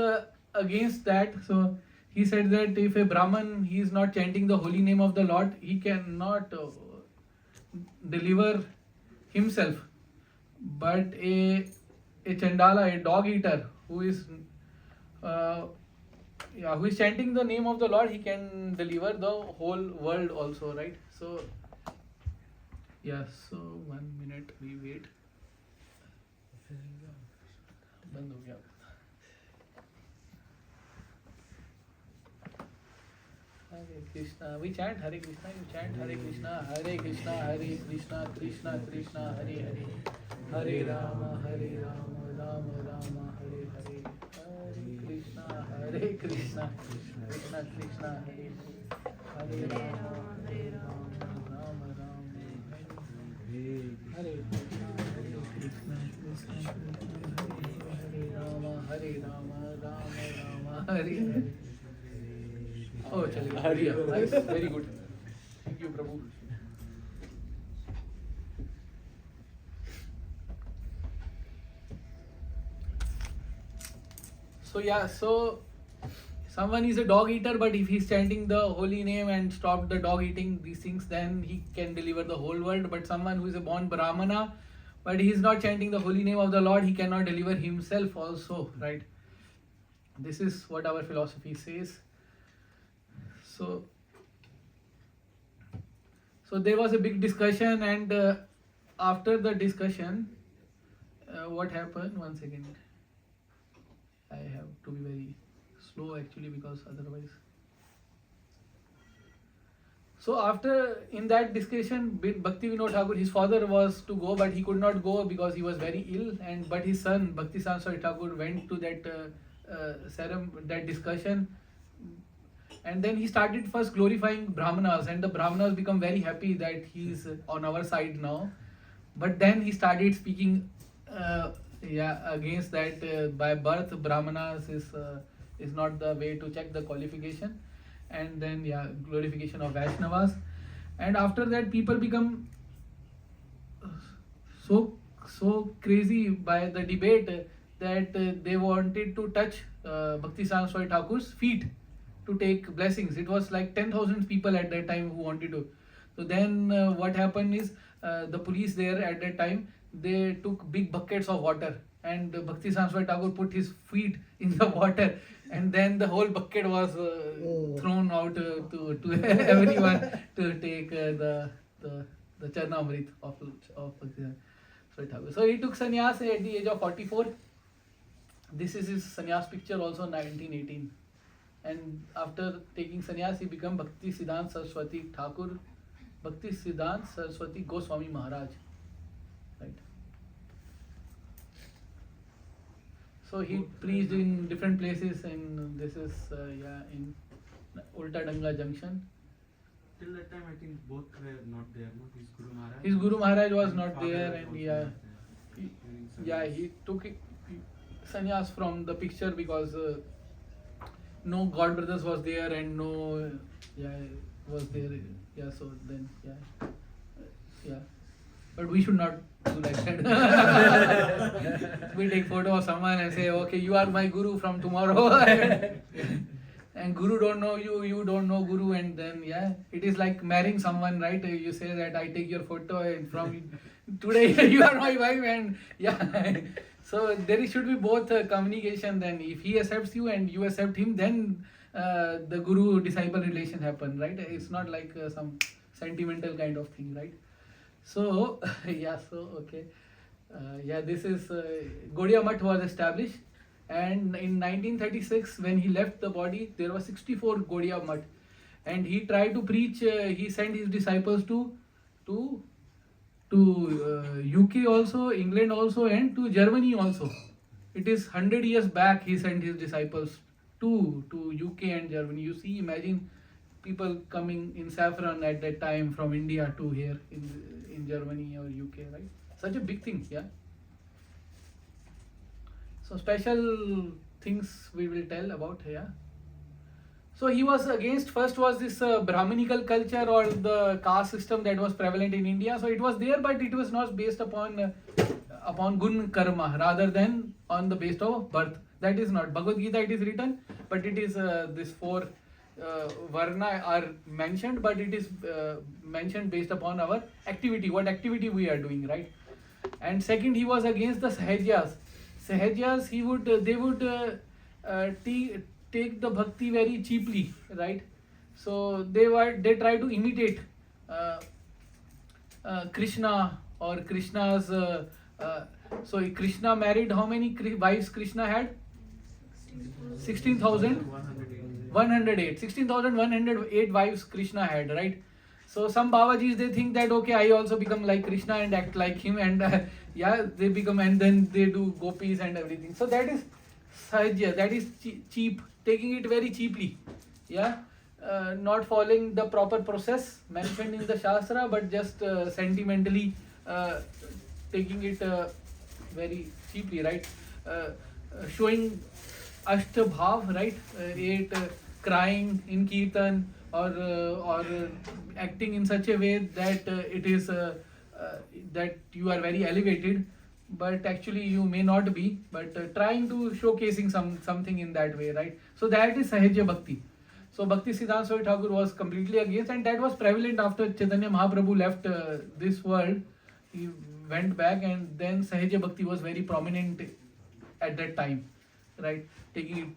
against that. So he said that if a Brahman, he is not chanting the holy name of the Lord, he cannot deliver himself. But a Chandala, a dog eater, who is chanting the name of the Lord, he can deliver the whole world also, right? So 1 minute we wait. बंद हो गया. Hare Krishna. We chant Hare Krishna. You chant Hare Krishna. Hare Krishna. Hare Krishna. Krishna Krishna. Hare Hare. Hare Rama. Hare Rama. Rama Rama. Hare Hare. Hare Krishna. Hare Krishna. Krishna Krishna. Hare Hare. Hare Rama. Hare Rama, Rama Rama, Hare Hare. Oh, chalega. Hare. Nice. Very good. Thank you, Prabhu. So someone is a dog eater, but if he's chanting the holy name and stop the dog eating these things, then he can deliver the whole world. But someone who is a born Brahmana, but he is not chanting the holy name of the Lord, he cannot deliver himself also, right? This is what our philosophy says. So there was a big discussion, and after the discussion, what happened? One second. I have to be very slow actually, because otherwise. So after in that discussion, Bhaktivedanta Thakur, his father was to go, but he could not go because he was very ill. But his son Bhaktisiddhanta Swami Thakur went to that that discussion, and then he started first glorifying Brahmanas, and the Brahmanas become very happy that he is on our side now. But then he started speaking against that by birth Brahmanas is not the way to check the qualification, and then glorification of Vaishnavas. And after that, people become so crazy by the debate that they wanted to touch Bhaktisiddhanta Swami Thakur's feet to take blessings. It was like 10,000 people at that time who wanted to. So then what happened is the police there at that time, they took big buckets of water, and Bhaktisiddhanta Swami Thakur put his feet in the water, and then the whole bucket was thrown out to everyone to take the Charnamrit of Bhaktisiddhanta Swami Thakur. So he took sannyas at the age of 44. This is his sannyas picture also, 1918. And after taking sannyas, he became Bhaktisiddhanta Saraswati Thakur, Bhaktisiddhanta Saraswati Goswami Maharaj. Right. So he preached in different places, and this is in Ulta Danga Junction. Till that time, I think both were not there. No? His Guru Maharaj was not father there, was and he took sannyas from the picture because no God brothers was there and no was there. So then but we should not do like that. We take photo of someone and say, okay, you are my Guru from tomorrow. And Guru don't know you, you don't know Guru, and then it is like marrying someone, right? You say that I take your photo and from today you are my wife, and so there should be both communication. Then if he accepts you and you accept him, then the Guru disciple relation happen, right? It's not like some sentimental kind of thing, right? So this is Gaudiya Math was established, and in 1936 when he left the body, there were 64 Gaudiya Math, and he tried to preach. He sent his disciples to UK also, England also, and to Germany also. It is 100 years back he sent his disciples to UK and Germany. You see, imagine people coming in saffron at that time from India to here in Germany or UK, right? Such a big thing, So special things we will tell about here. So he was against, first was this Brahminical culture or the caste system that was prevalent in India. So it was there, but it was not based upon gun karma, rather than on the basis of birth. That is not. Bhagavad Gita it is written, but it is this 4 varna are mentioned, but it is mentioned based upon our activity, what activity we are doing, right? And second, he was against the Sahajas. Sahajas, they would take the bhakti very cheaply, right? So they try to imitate Krishna or Krishna's. So Krishna married how many wives Krishna had? 16,108. 16,108 wives Krishna had, right? So some Babajis, they think that okay, I also become like Krishna and act like him, and they become, and then they do gopis and everything. So that is Sahajya, that is cheap, taking it very cheaply, not following the proper process mentioned in the Shastra, but just sentimentally taking it very cheaply, right? Showing Ashta Bhav, right? Eight crying in Kirtan or acting in such a way that it is that you are very elevated, but actually you may not be, but trying to showcasing something in that way, right? So that is Sahajya Bhakti. So Bhaktisiddhanta Swami Thakur was completely against, and that was prevalent after Chaitanya Mahaprabhu left this world. He went back, and then Sahajya Bhakti was very prominent at that time, right? Taking it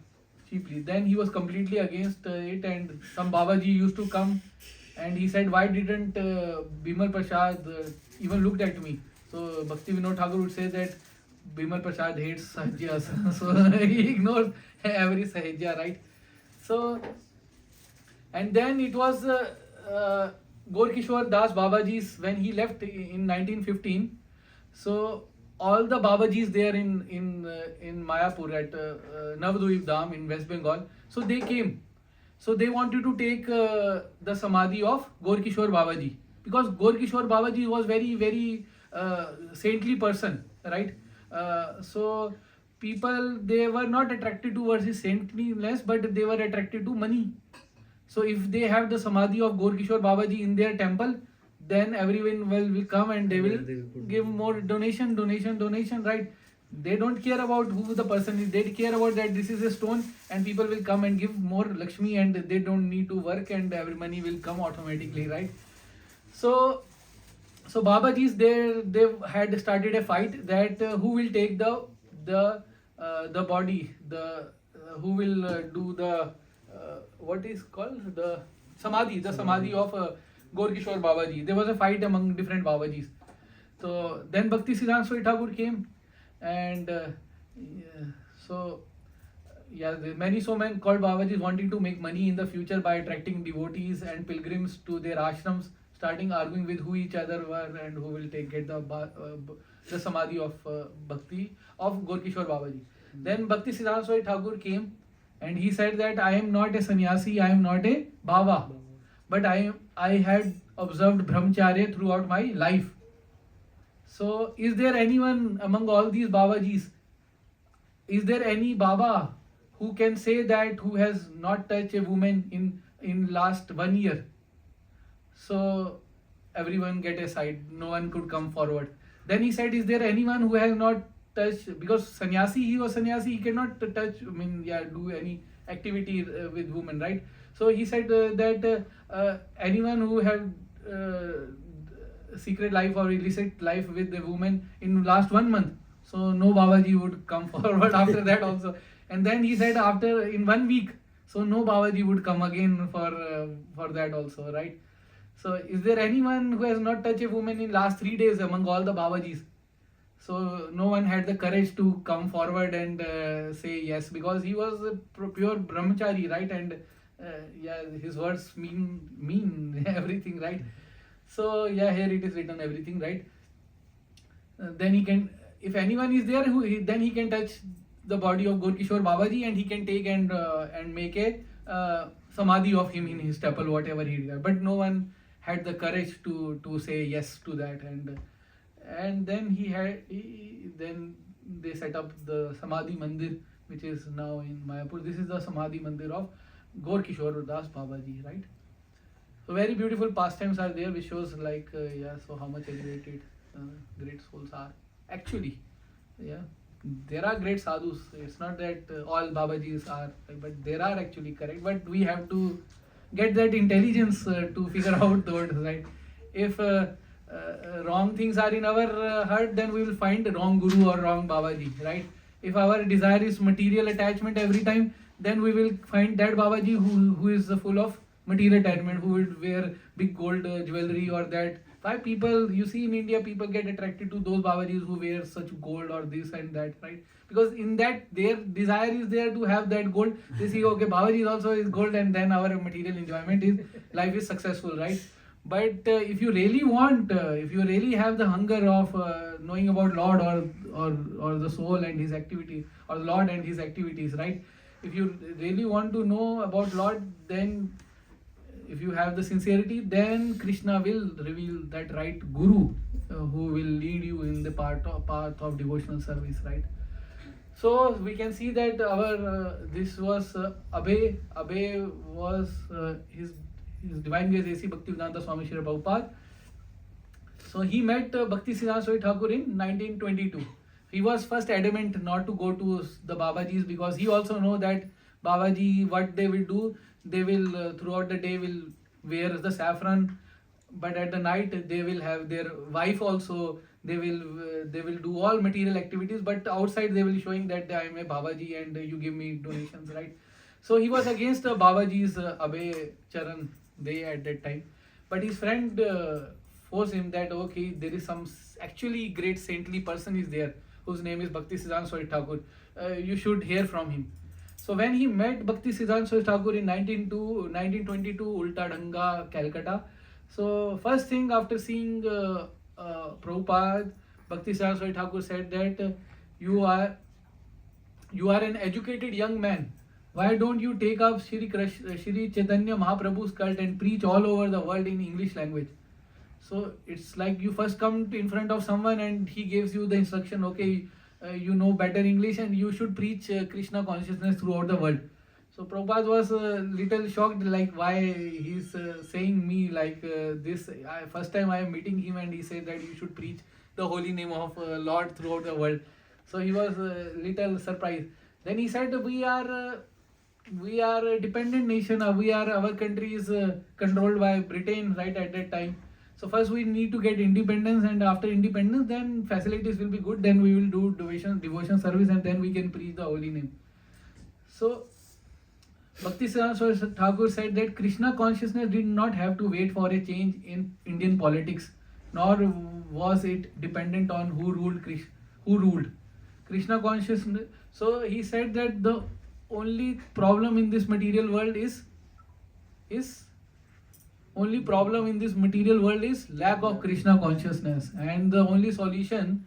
cheaply. Then he was completely against it, and some Babaji used to come, and he said, "Why didn't Bimal Prasad even looked at me?" So Bhakti Vinod Thakur would say that Bimal Prasad hates Sahajyas, so he ignores every Sahajya, right? So, and then it was Gorkishore Das Babaji's when he left in 1915. So all the Babajis there in Mayapur at Navadvip Dham in West Bengal, so they came. So they wanted to take the Samadhi of Gorkishore Babaji, because Gorkishore Babaji was very saintly person, right? So people, they were not attracted towards his saintliness, but they were attracted to money. So if they have the Samadhi of Gorkishore Babaji in their temple, then everyone will come and they will give more donation, right? They don't care about who the person is. They care about that this is a stone, and people will come and give more Lakshmi, and they don't need to work, and every money will come automatically, right? So Babajis, they had started a fight that who will take the body, who will do the what is called the Samadhi of Gorkishore Babaji. There was a fight among different Babajis. So then Bhaktisiddhanta Swami Thakur came, and there many called Babajis wanting to make money in the future by attracting devotees and pilgrims to their ashrams, starting arguing with who each other were and who will get the Samadhi of Bhakti of Gorkishore Babaji. Then Bhaktisiddhanta Swami Thakur came, and he said that I am not a sannyasi, I am not a Baba, but I had observed brahmacharya throughout my life. So is there anyone among all these Babajis, is there any Baba who can say that, who has not touched a woman in last 1 year? So everyone get aside, no one could come forward. Then he said, is there anyone who has not touched, because sannyasi, he was sannyasi, he cannot touch, do any activity with women, right? So he said that anyone who had secret life or illicit life with a woman in last 1 month, so no Babaji would come forward after that also. And then he said after in 1 week, so no Babaji would come again for that also, right? So is there anyone who has not touched a woman in last 3 days among all the Babajis? So no one had the courage to come forward and say yes, because he was a pure brahmachari, right? And his words mean everything, right? So here it is written everything, right? Then he can, if anyone is there, then he can touch the body of Gorkishore Babaji, and he can take and make a Samadhi of him in his temple, whatever he did. But no one had the courage to say yes to that, and then then they set up the Samadhi Mandir, which is now in Mayapur. This is the Samadhi Mandir of Gorkishore Das Babaji, right? So very beautiful pastimes are there, which shows like so how much elevated great souls are actually. There are great sadhus. It's not that all Babajis are, but there are actually, correct. But we have to get that intelligence to figure out the words, right? If wrong things are in our heart, then we will find wrong guru or wrong Babaji, right? If our desire is material attachment every time, then we will find that Babaji who is full of material attachment, who would wear big gold jewelry or that. Why people, you see in India, people get attracted to those Babajis who wear such gold or this and that, right? Because in that, their desire is there to have that gold. They see, okay, Babaji also is gold, and then our material enjoyment is, life is successful, right? But if you really want, if you really have the hunger of knowing about Lord or the soul and his activity, or the Lord and his activities, right? If you really want to know about Lord, then if you have the sincerity, then Krishna will reveal that right guru, who will lead you in the path of devotional service, right? So we can see that our this was Abhay. Abhay was his Divine Grace A.C. Bhaktivedanta Swami Prabhupada. So he met Bhaktisiddhanta Swami Thakur in 1922. He was first adamant not to go to the Babajis because he also know that Babaji, what they will do, they will throughout the day will wear the saffron, but at the night they will have their wife also. They will do all material activities, but outside they will showing that I am a Babaji and you give me donations, right? So he was against Babaji's Abhay Charan Day at that time, but his friend forced him that okay, there is some actually great saintly person is there whose name is Bhaktisiddhanta Swami Thakur. You should hear from him. So when he met Bhaktisiddhanta Swami Thakur in 1922, Ulta Danga, Calcutta. So first thing after seeing Prabhupada, Bhaktisiddhanta Swami Thakur said that you are an educated young man. Why don't you take up Shri Chaitanya Mahaprabhu's cult and preach all over the world in English language? So it's like you first come in front of someone and he gives you the instruction, okay, you know better English and you should preach Krishna consciousness throughout the world. So Prabhupada was a little shocked, like why he's saying me like this. First time I am meeting him and he said that you should preach the holy name of Lord throughout the world. So he was a little surprised. Then he said we are a dependent nation. Our country is controlled by Britain right at that time. So first we need to get independence, and after independence then facilities will be good, then we will do devotion service, and then we can preach the holy name. So Bhaktisiddhanta Swami Thakur said that Krishna consciousness did not have to wait for a change in Indian politics, nor was it dependent on who ruled. Krishna consciousness. So he said that the only problem in this material world is lack of Krishna consciousness, and the only solution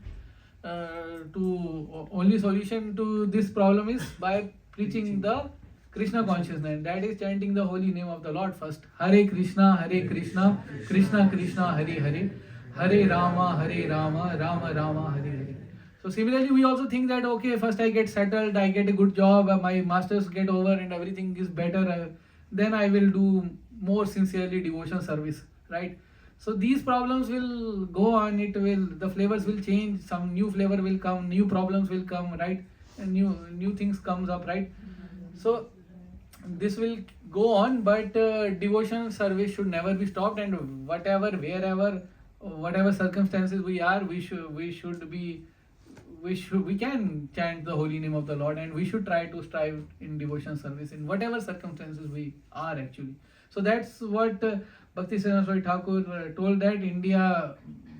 to this problem is by preaching the Krishna consciousness. That is chanting the holy name of the Lord first. Hare Krishna, Krishna Krishna, Hare Hare, Hare Rama, Rama Rama, Hare Hare. So similarly, we also think that okay, first I get settled, I get a good job, my masters get over, and everything is better. Then I will do more sincerely devotion service, right? So these problems will go on. The flavors will change. Some new flavor will come. New problems will come, right? And new things comes up, right? So this will go on, but devotion service should never be stopped. And whatever circumstances we are, we can chant the holy name of the Lord, and we should try to strive in devotion service in whatever circumstances we are actually. So that's what Bhaktisiddhanta Swami Thakur told, that India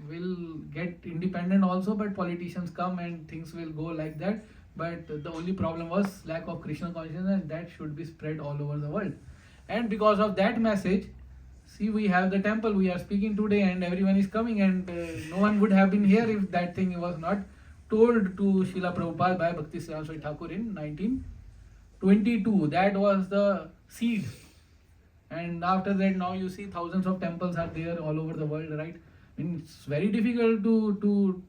will get independent also, but politicians come and things will go like that. But the only problem was lack of Krishna consciousness, and that should be spread all over the world. And because of that message, see, we have the temple we are speaking today, and everyone is coming, and no one would have been here if that thing was not told to Srila Prabhupada by Bhaktisiddhanta Swami Thakur in 1922. That was the seed. And after that, now you see thousands of temples are there all over the world, right? I mean, it's very difficult to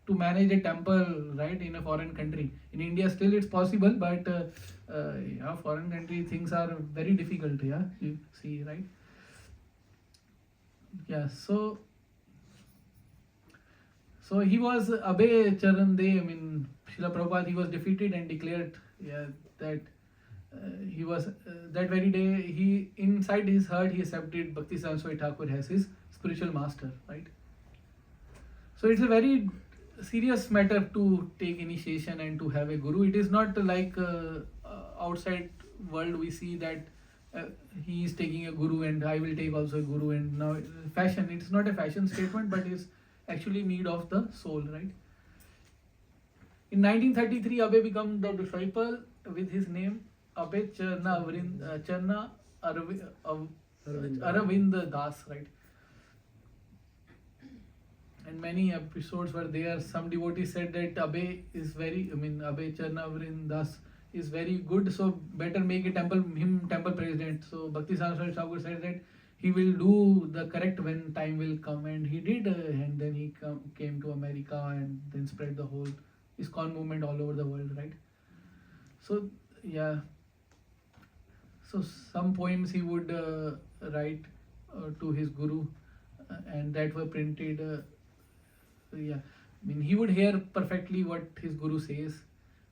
manage a temple, right, in a foreign country. In India, still it's possible, but foreign country things are very difficult. Yeah, you see, right? Yeah. So he was Abhay Charan Day. I mean, Srila Prabhupada, he was defeated and declared that he was that very day. He inside his heart he accepted Bhaktisiddhanta Swami Thakur as his spiritual master, right? So it's a very serious matter to take initiation and to have a guru. It is not like outside world we see that he is taking a guru and I will take also a guru, and now fashion. It's not a fashion statement, but is actually need of the soul, right? In 1933, Abhay became the disciple with his name Abhay Charna Aravind Das, right? And many episodes were there. Some devotees said that Abhay Charna Aravind Das is very good, so better make him temple president. So Bhaktisiddhanta Swami Thakur said that he will do the correct when time will come, and he did, and then he came to America and then spread the whole ISKCON movement all over the world, right? So yeah, so some poems he would write to his guru, and that were printed. Yeah, I mean, he would hear perfectly what his guru says,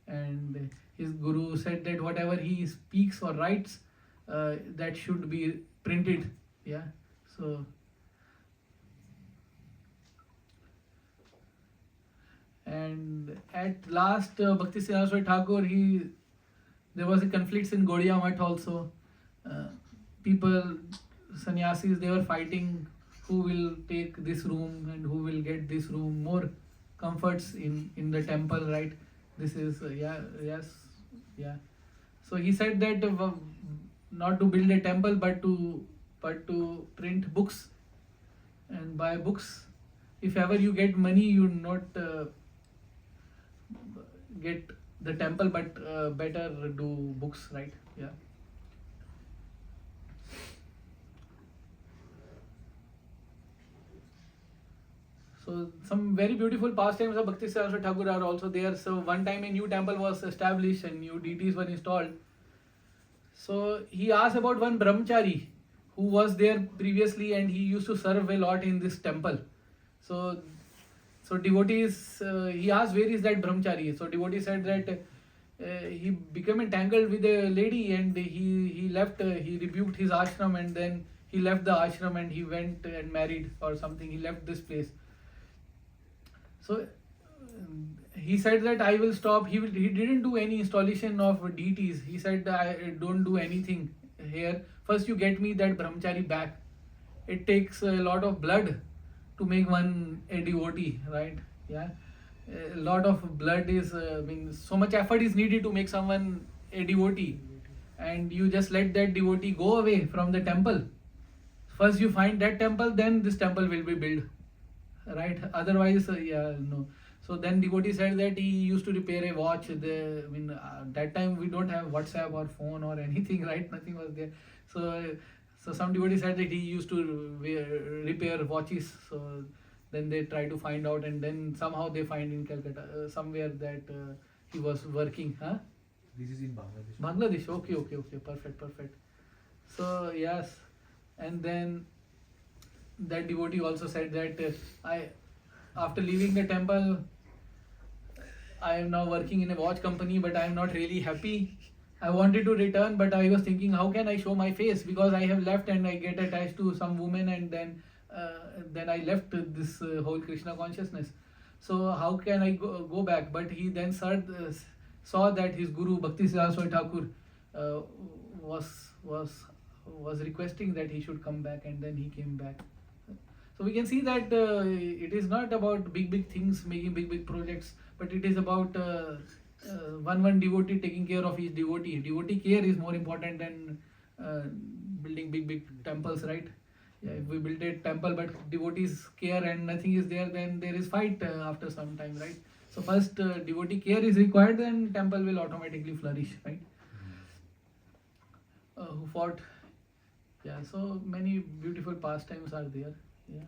and his guru said that whatever he speaks or writes, that should be printed. Yeah, so and at last, Bhaktisiddhanta Swami Thakur, there was a conflict in Gaudiya Math also. People, sannyasis, they were fighting who will take this room and who will get this room, more comforts in the temple, right? This is yeah. So he said that not to build a temple, but to print books and buy books. If ever you get money, you not get the temple, but better do books, right? Yeah. So some very beautiful pastimes of Bhakti Siddhanta Thakur are also there. So one time a new temple was established and new deities were installed. So he asked about one brahmachari who was there previously, and he used to serve a lot in this temple. So devotees, he asked, where is that brahmachari? So devotee said that he became entangled with a lady, and he left, he rebuked his ashram, and then he left the ashram and he went and married or something. He left this place. So he said that I will stop. He didn't do any installation of deities. He said, I don't do anything here. First you get me that brahmachari back. It takes a lot of blood to make one a devotee, right? Yeah, a lot of blood is, so much effort is needed to make someone a devotee, and you just let that devotee go away from the temple. First you find that temple, then this temple will be built, right? Otherwise, no. So then devotee said that he used to repair a watch. That time we don't have WhatsApp or phone or anything, right? Nothing was there. So some devotee said that he used to repair watches. So then they try to find out, and then somehow they find in Calcutta somewhere that he was working. Huh? This is in Bangladesh. Bangladesh. Okay. Perfect. So yes, and then that devotee also said that after leaving the temple, I am now working in a watch company, but I am not really happy. I wanted to return, but I was thinking, how can I show my face? Because I have left and I get attached to some woman, and then I left this whole Krishna consciousness. So how can I go back? But he then saw that his guru Bhakti Siddhanta Thakur was requesting that he should come back, and then he came back. So we can see that it is not about big things, making big projects, but it is about one devotee taking care of each devotee. Devotee care is more important than building big temples, right? Yeah, if we build a temple but devotees care and nothing is there, then there is fight after some time, right? So first devotee care is required, then temple will automatically flourish, right? Who fought? Yeah, so many beautiful pastimes are there. Yeah.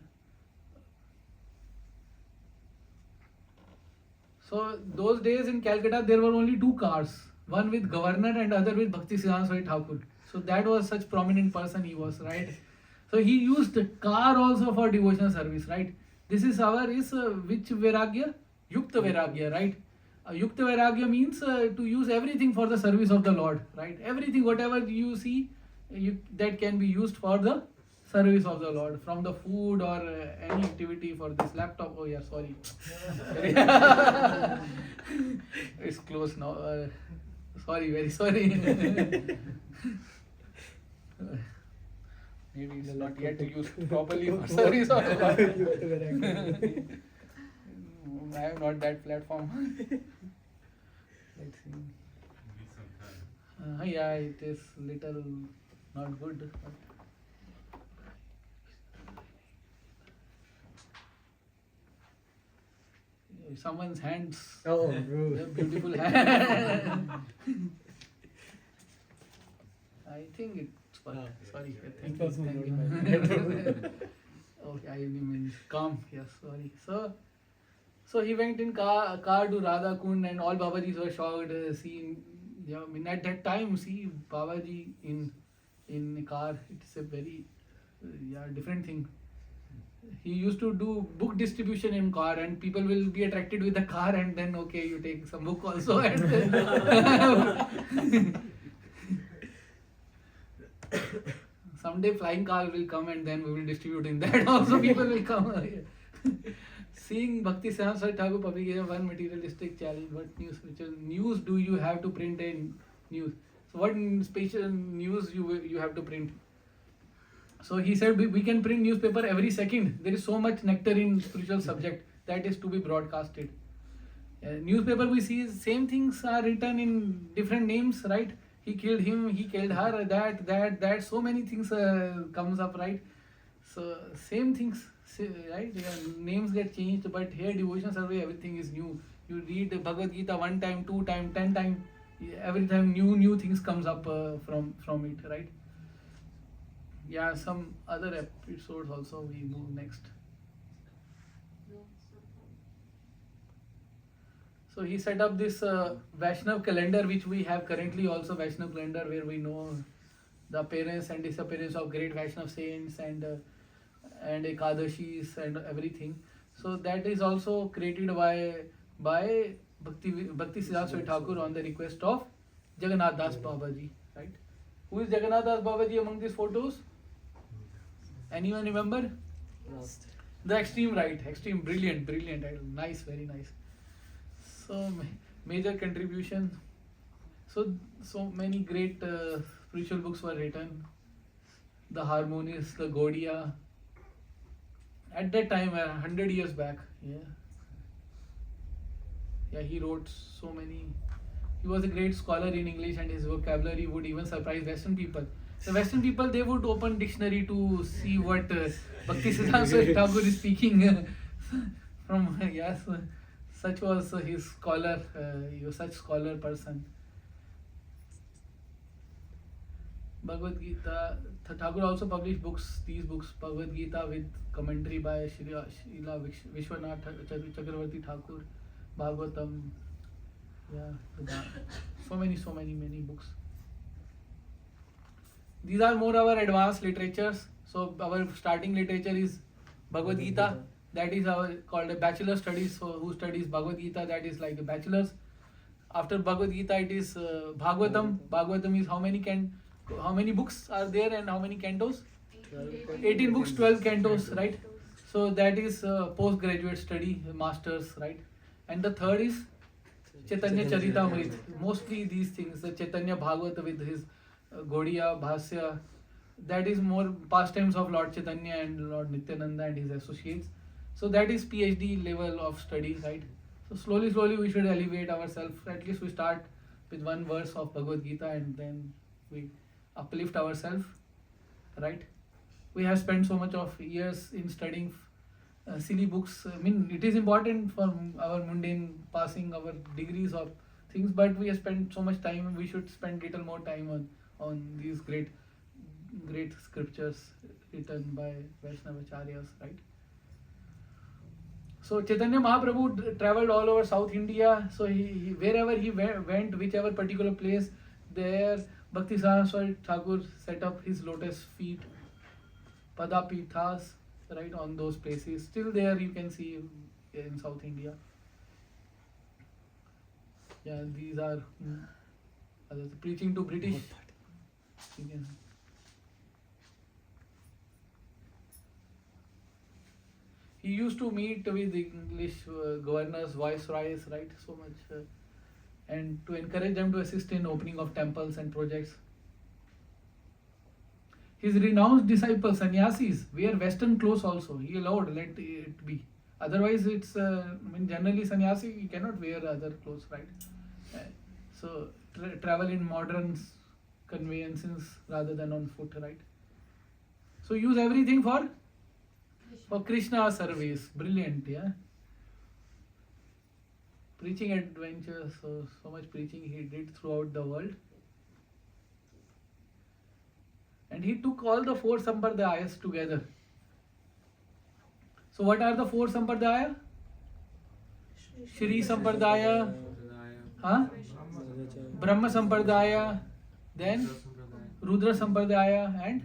So those days in Calcutta there were only two cars, one with governor and other with Bhaktisiddhanta Swami Thakur. So that was such prominent person he was, right? So he used car also for devotional service, right? This is which Vairagya? Yukta Vairagya, right? Yukta Vairagya means to use everything for the service of the Lord, right? Everything, whatever you see, that can be used for the service of the Lord, from the food or any activity for this laptop. Oh yeah, sorry. It's closed now. Sorry, very sorry. Maybe it's not yet used properly for service of the Lord. I have not that platform. Let's see. Yeah, it is little not good. But someone's hands. Oh, bro. Beautiful hand. I think it's Sorry. Thank you. Okay, I mean calm. Yes, sorry. So he went in car to Radha Kund, and all Babajis were shocked seeing. Yeah, I mean at that time, see Babaji in a car. It's a very different thing. He used to do book distribution in car, and people will be attracted with the car, and then okay, you take some book also. Someday flying car will come, and then we will distribute in that. Also, people will come. Seeing Bhakti Siddhanta Saraswati Thakur publication one materialistic challenge. What news do you have to print in news? So what special news you have to print? So he said we can print newspaper every second. There is so much nectar in spiritual subject that is to be broadcasted. Newspaper we see same things are written in different names, right? He killed him, he killed her, that. So many things comes up, right? So same things, right? Names get changed, but here devotion survey everything is new. You read the Bhagavad Gita 1 time, 2 time, 10 time. Every time new things comes up from it, right? Yeah, some other episodes also we move next. So he set up this Vaishnav calendar, which we have currently also Vaishnav calendar, where we know the appearance and disappearance of great Vaishnav saints and Ekadashis and everything. So that is also created by Bhakti Siddhanta Swami Thakur on the request of Jagannath Das Babaji, right? Who is Jagannath Das Babaji among these photos? Anyone remember? The extreme right, extreme brilliant, nice, very nice. So major contribution. So many great spiritual books were written. The Harmonious, the Gaudiya. At that time, 100 years back, he wrote so many. He was a great scholar in English, and his vocabulary would even surprise Western people. The Western people, they would open dictionary to see what Bhakti Siddhanta Thakur is speaking from. Yes, such was his scholar. He was such scholar person. Bhagavad Gita. Thakur also published these books, Bhagavad Gita with commentary by Srila Vishwanath Chakravarti Thakur, Bhagavatam. So many books. These are more our advanced literatures. So our starting literature is Bhagavad Gita. That is called a bachelor studies. So who studies Bhagavad Gita, that is like a bachelor's. After Bhagavad Gita, it is Bhagavatam. Bhagavatam is how many books are there and how many cantos? 18 books, 12 cantos, right? So that is postgraduate study, master's, right? And the third is Chaitanya Charitamrita. Mostly these things, the Chaitanya Bhagavata with his Gaudiya, Bhasya, that is more pastimes of Lord Chaitanya and Lord Nityananda and his associates. So that is PhD level of study, right? So slowly we should elevate ourselves. At least we start with one verse of Bhagavad Gita and then we uplift ourselves, right? We have spent so much of years in studying silly books. I mean, it is important for our mundane passing our degrees or things, but we have spent so much time. We should spend little more time on these great scriptures written by Vaishnavacharyas, right? So Chaitanya Mahaprabhu traveled all over South India. So he wherever he went, whichever particular place, there Bhakti Saraswati Thakur set up his lotus feet, Padapithas, right, on those places. Still there you can see in South India. Yeah, these are preaching to British. He used to meet with the English governors, viceroys, right? So much, and to encourage them to assist in opening of temples and projects. His renounced disciples, sannyasis, wear Western clothes also. He allowed, let it be. Otherwise, it's generally sannyasi you cannot wear other clothes, right? So travel in modern conveyances rather than on foot, right? So use everything for Krishna service. Brilliant, yeah. Preaching adventures, so much preaching he did throughout the world. And he took all the 4 sampradayas together. So what are the 4 sampradaya? Shri Sampradaya, Brahma Sampradaya, then Rudra Sampradaya and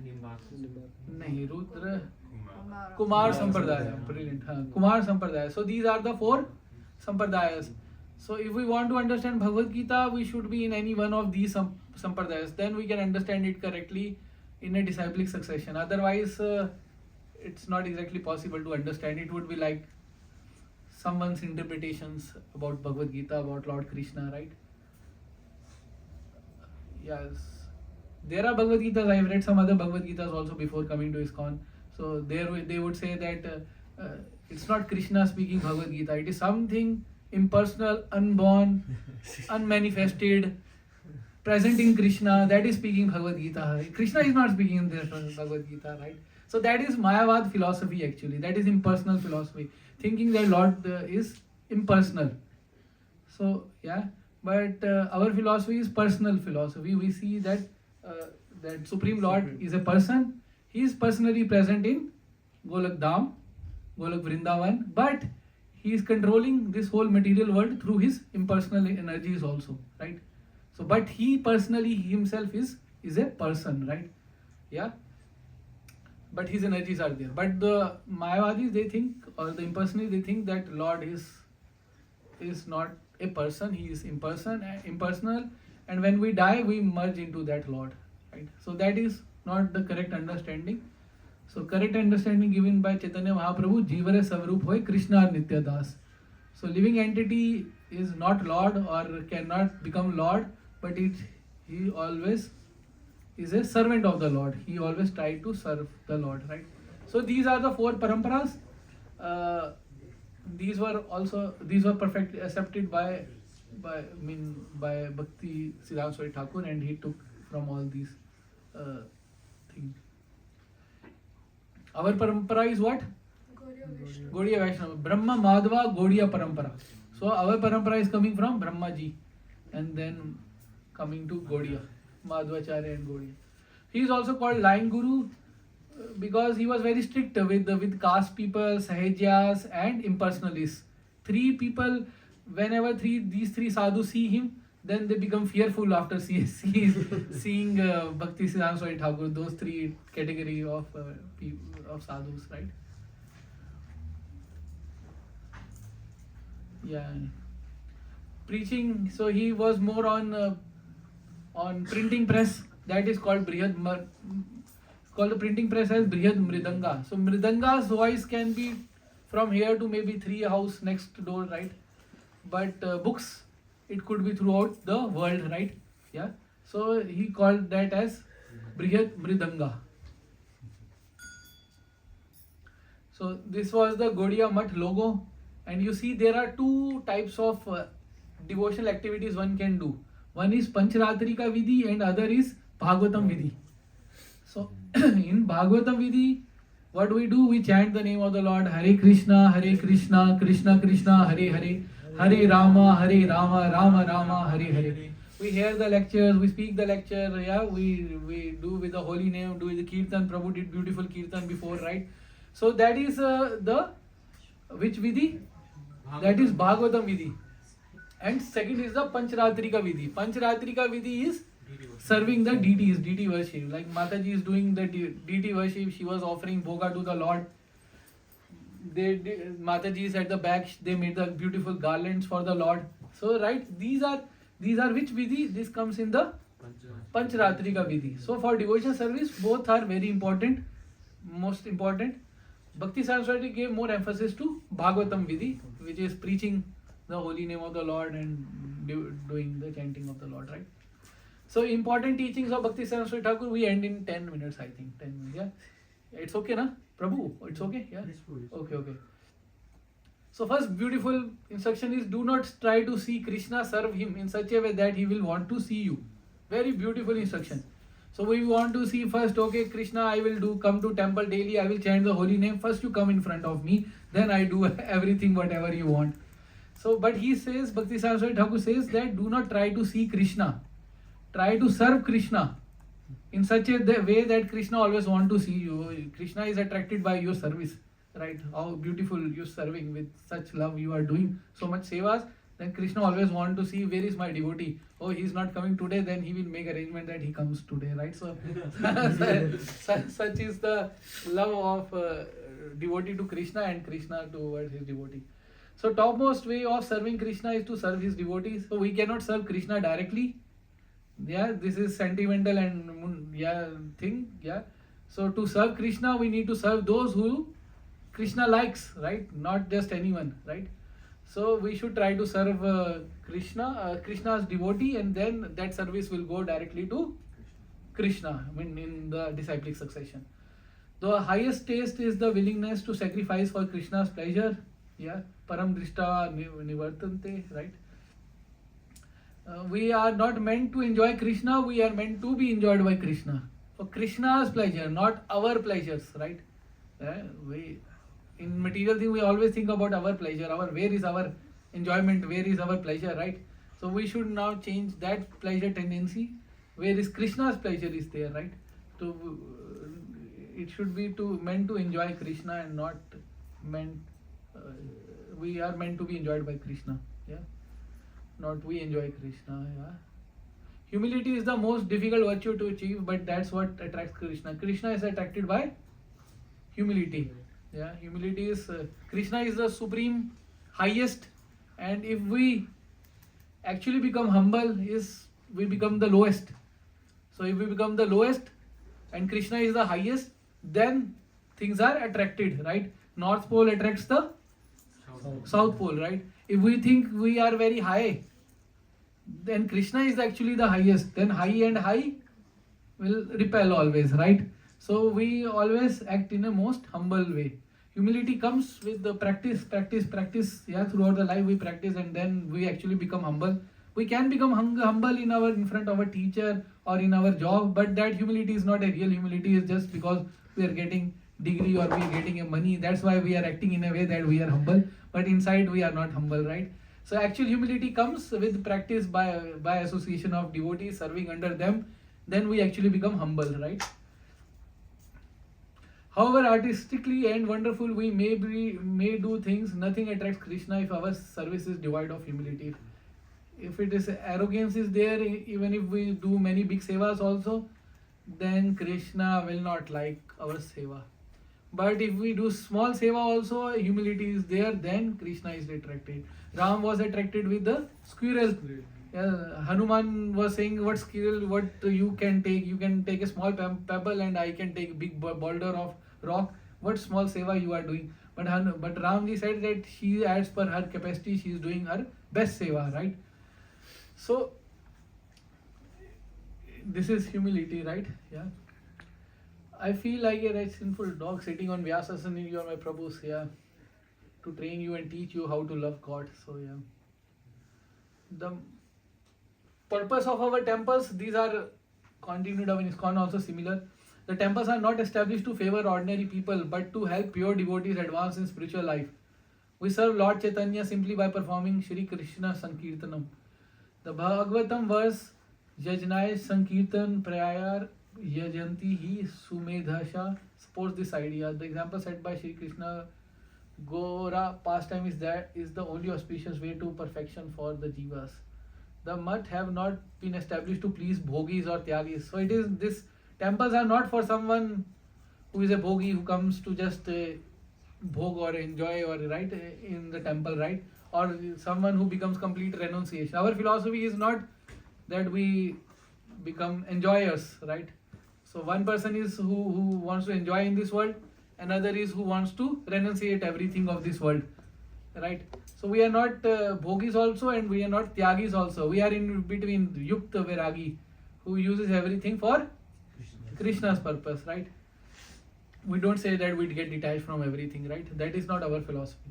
nahi, Rudra Kumar Sampradaya. Brilliant. Kumar Sampradaya. So these are the 4 sampradayas. So if we want to understand Bhagavad Gita, we should be in any one of these sampradayas. Then we can understand it correctly in a disciplic succession. Otherwise, it's not exactly possible to understand. It would be like someone's interpretations about Bhagavad Gita, about Lord Krishna, right? Yes. There are Bhagavad Gitas. I have read some other Bhagavad Gitas also before coming to ISKCON. So there they would say that it's not Krishna speaking Bhagavad Gita. It is something impersonal, unborn, unmanifested, present in Krishna, that is speaking Bhagavad Gita. Krishna is not speaking in this Bhagavad Gita, right? So that is Mayavad philosophy actually. That is impersonal philosophy. Thinking that Lord is impersonal. So yeah, but our philosophy is personal philosophy. We see that that Supreme Lord is a person. He is personally present in Golak Dham, Golak Vrindavan, but he is controlling this whole material world through his impersonal energies also, right? So, but he personally himself is a person, right? Yeah. But his energies are there. But the Mayavadis, they think, or the impersonalists, they think that Lord is not a person. He is impersonal, and when we die, we merge into that Lord, right? So that is not the correct understanding. So correct understanding given by Chaitanya Mahaprabhu, Jivare Savrup Hoy Krishna Nitya Das. So living entity is not Lord or cannot become Lord, but he always is a servant of the Lord. He always tried to serve the Lord, right? So these are the 4 paramparas. These were perfectly accepted by Bhakti Siddhanta Swami Thakur, and he took from all these things. Our parampara is what? Gaudiya Vaishnava. Brahma Madhava Gaudiya Parampara. So our parampara is coming from Brahmaji and then coming to Gaudiya, Madhvacharya and Gaudiya. He is also called Lying Guru because he was very strict with caste people, Sahajas and impersonalists. 3 people, whenever these three sadhus see him, then they become fearful after seeing Bhakti Siddhanta Swami Thakur, those 3 category of sadhus, right? Yeah. Preaching, so he was more on printing press, that is called the printing press as Brihad Mridanga. So Mridanga's voice can be from here to maybe 3 house next door, right? But books, it could be throughout the world, right? Yeah. So he called that as Brihad Mridanga. So this was the Gaudiya Math logo, and you see there are 2 types of devotional activities one can do. One is Pancharatrika Vidhi and other is Bhagavatam Vidhi. So in Bhagavatam Vidhi, what do? We chant the name of the Lord, Hare Krishna, Krishna Krishna, Hare Hare, Hare Rama, Rama Rama, Hare Hare. We hear the lectures, we speak the lecture, yeah, we do with the holy name, do with the Kirtan. Prabhu did beautiful Kirtan before, right? So that is the which Vidhi? That is Bhagavatam Vidhi. And second is the Pancharatrika Vidhi. Pancharatrika Vidhi is serving the deities, deity worship. Like Mataji is doing the deity worship, she was offering bhoga to the Lord. Mataji is at the back, they made the beautiful garlands for the Lord. So right, these are which Vidhi? This comes in the Pancharatrika Vidhi. So for devotional service, both are very important, most important. Bhakti Saraswati gave more emphasis to Bhagavatam Vidhi, which is preaching the holy name of the Lord and doing the chanting of the Lord, right? So important teachings of Bhakti Saraswati Thakur, we end in 10 minutes, I think. 10 minutes, yeah? It's okay, na? Prabhu, it's okay? Yeah? Okay. So first beautiful instruction is, do not try to see Krishna, serve him in such a way that he will want to see you. Very beautiful instruction. So we want to see first, okay, Krishna, I will come to temple daily, I will chant the holy name. First you come in front of me, then I do everything, whatever you want. So, but he says, Bhakti Saraswati Thakur says that do not try to see Krishna. Try to serve Krishna. in such a way that Krishna always want to see you. Krishna is attracted by your service, right? How beautiful you serving with such love you are doing so much sevas. Then Krishna always want to see where is my devotee. Oh, he is not coming today. Then he will make arrangement that he comes today, right? So such is the love of devotee to Krishna and Krishna towards his devotee. So topmost way of serving Krishna is to serve his devotees. So we cannot serve Krishna directly. Yeah, this is sentimental and thing. Yeah. So to serve Krishna, we need to serve those who Krishna likes, right? Not just anyone, right? So we should try to serve Krishna's devotee, and then that service will go directly to Krishna. I mean, in the disciplic succession. The highest taste is the willingness to sacrifice for Krishna's pleasure. Yeah, param drishta nivartante, right? We are not meant to enjoy Krishna, we are meant to be enjoyed by Krishna. For Krishna's pleasure, not our pleasures, right? We in material thing we always think about our pleasure, where is our enjoyment, where is our pleasure, right? So we should now change that pleasure tendency. Where is Krishna's pleasure is there, right? It should be meant to enjoy Krishna and not meant. We are meant to be enjoyed by Krishna. Yeah. Not we enjoy Krishna. Yeah. Humility is the most difficult virtue to achieve, but that's what attracts Krishna. Krishna is attracted by humility. Yeah, humility is Krishna is the supreme, highest, and if we actually become humble, we become the lowest. So if we become the lowest, and Krishna is the highest, then things are attracted, right? North Pole attracts the South Pole, right? If we think we are very high, then Krishna is actually the highest. Then high and high will repel always, right? So we always act in a most humble way. Humility comes with the practice. Yeah, throughout the life we practice, and then we actually become humble. We can become humble in front of a teacher or in our job, but that humility is not a real humility. It's just because we are getting degree or we are getting a money. That's why we are acting in a way that we are humble, but inside we are not humble, right? So actual humility comes with practice by association of devotees, serving under them. Then we actually become humble, right? However artistically and wonderful we may do things, nothing attracts Krishna if our service is devoid of humility. If it is arrogance is there, even if we do many big sevas also, then Krishna will not like our seva. But if we do small seva also, humility is there, then Krishna is attracted. Ram was attracted with the squirrel. Hanuman was saying, what squirrel, what you can take? You can take a small pebble and I can take a big boulder of rock. What small seva you are doing? But Ramji said that she, as per her capacity, she is doing her best seva, right? So this is humility, right? Yeah. I feel like a sinful dog sitting on Vyasasana, you are my Prabhu's, yeah, to train you and teach you how to love God. So yeah. The purpose of our temples, these are continued in ISKCON also similar. The temples are not established to favor ordinary people, but to help pure devotees advance in spiritual life. We serve Lord Chaitanya simply by performing Shri Krishna Sankirtanam. The Bhagavatam verse, Yajnaya Sankirtan Prayar Yajanti Hi Sumedhasha, supports this idea. The example set by Shri Krishna Gora pastime is the only auspicious way to perfection for the jivas. The mat have not been established to please bhogis or tyagis. So this temples are not for someone who is a bhogi who comes to just bhog or enjoy or right in the temple, right? Or someone who becomes complete renunciation. Our philosophy is not that we become enjoyers, right? So one person is who wants to enjoy in this world, another is who wants to renunciate everything of this world, right? So we are not bhogis also and we are not tyagis also. We are in between yukta viragi, who uses everything for Krishna's purpose, right? We don't say that we get detached from everything, right? That is not our philosophy.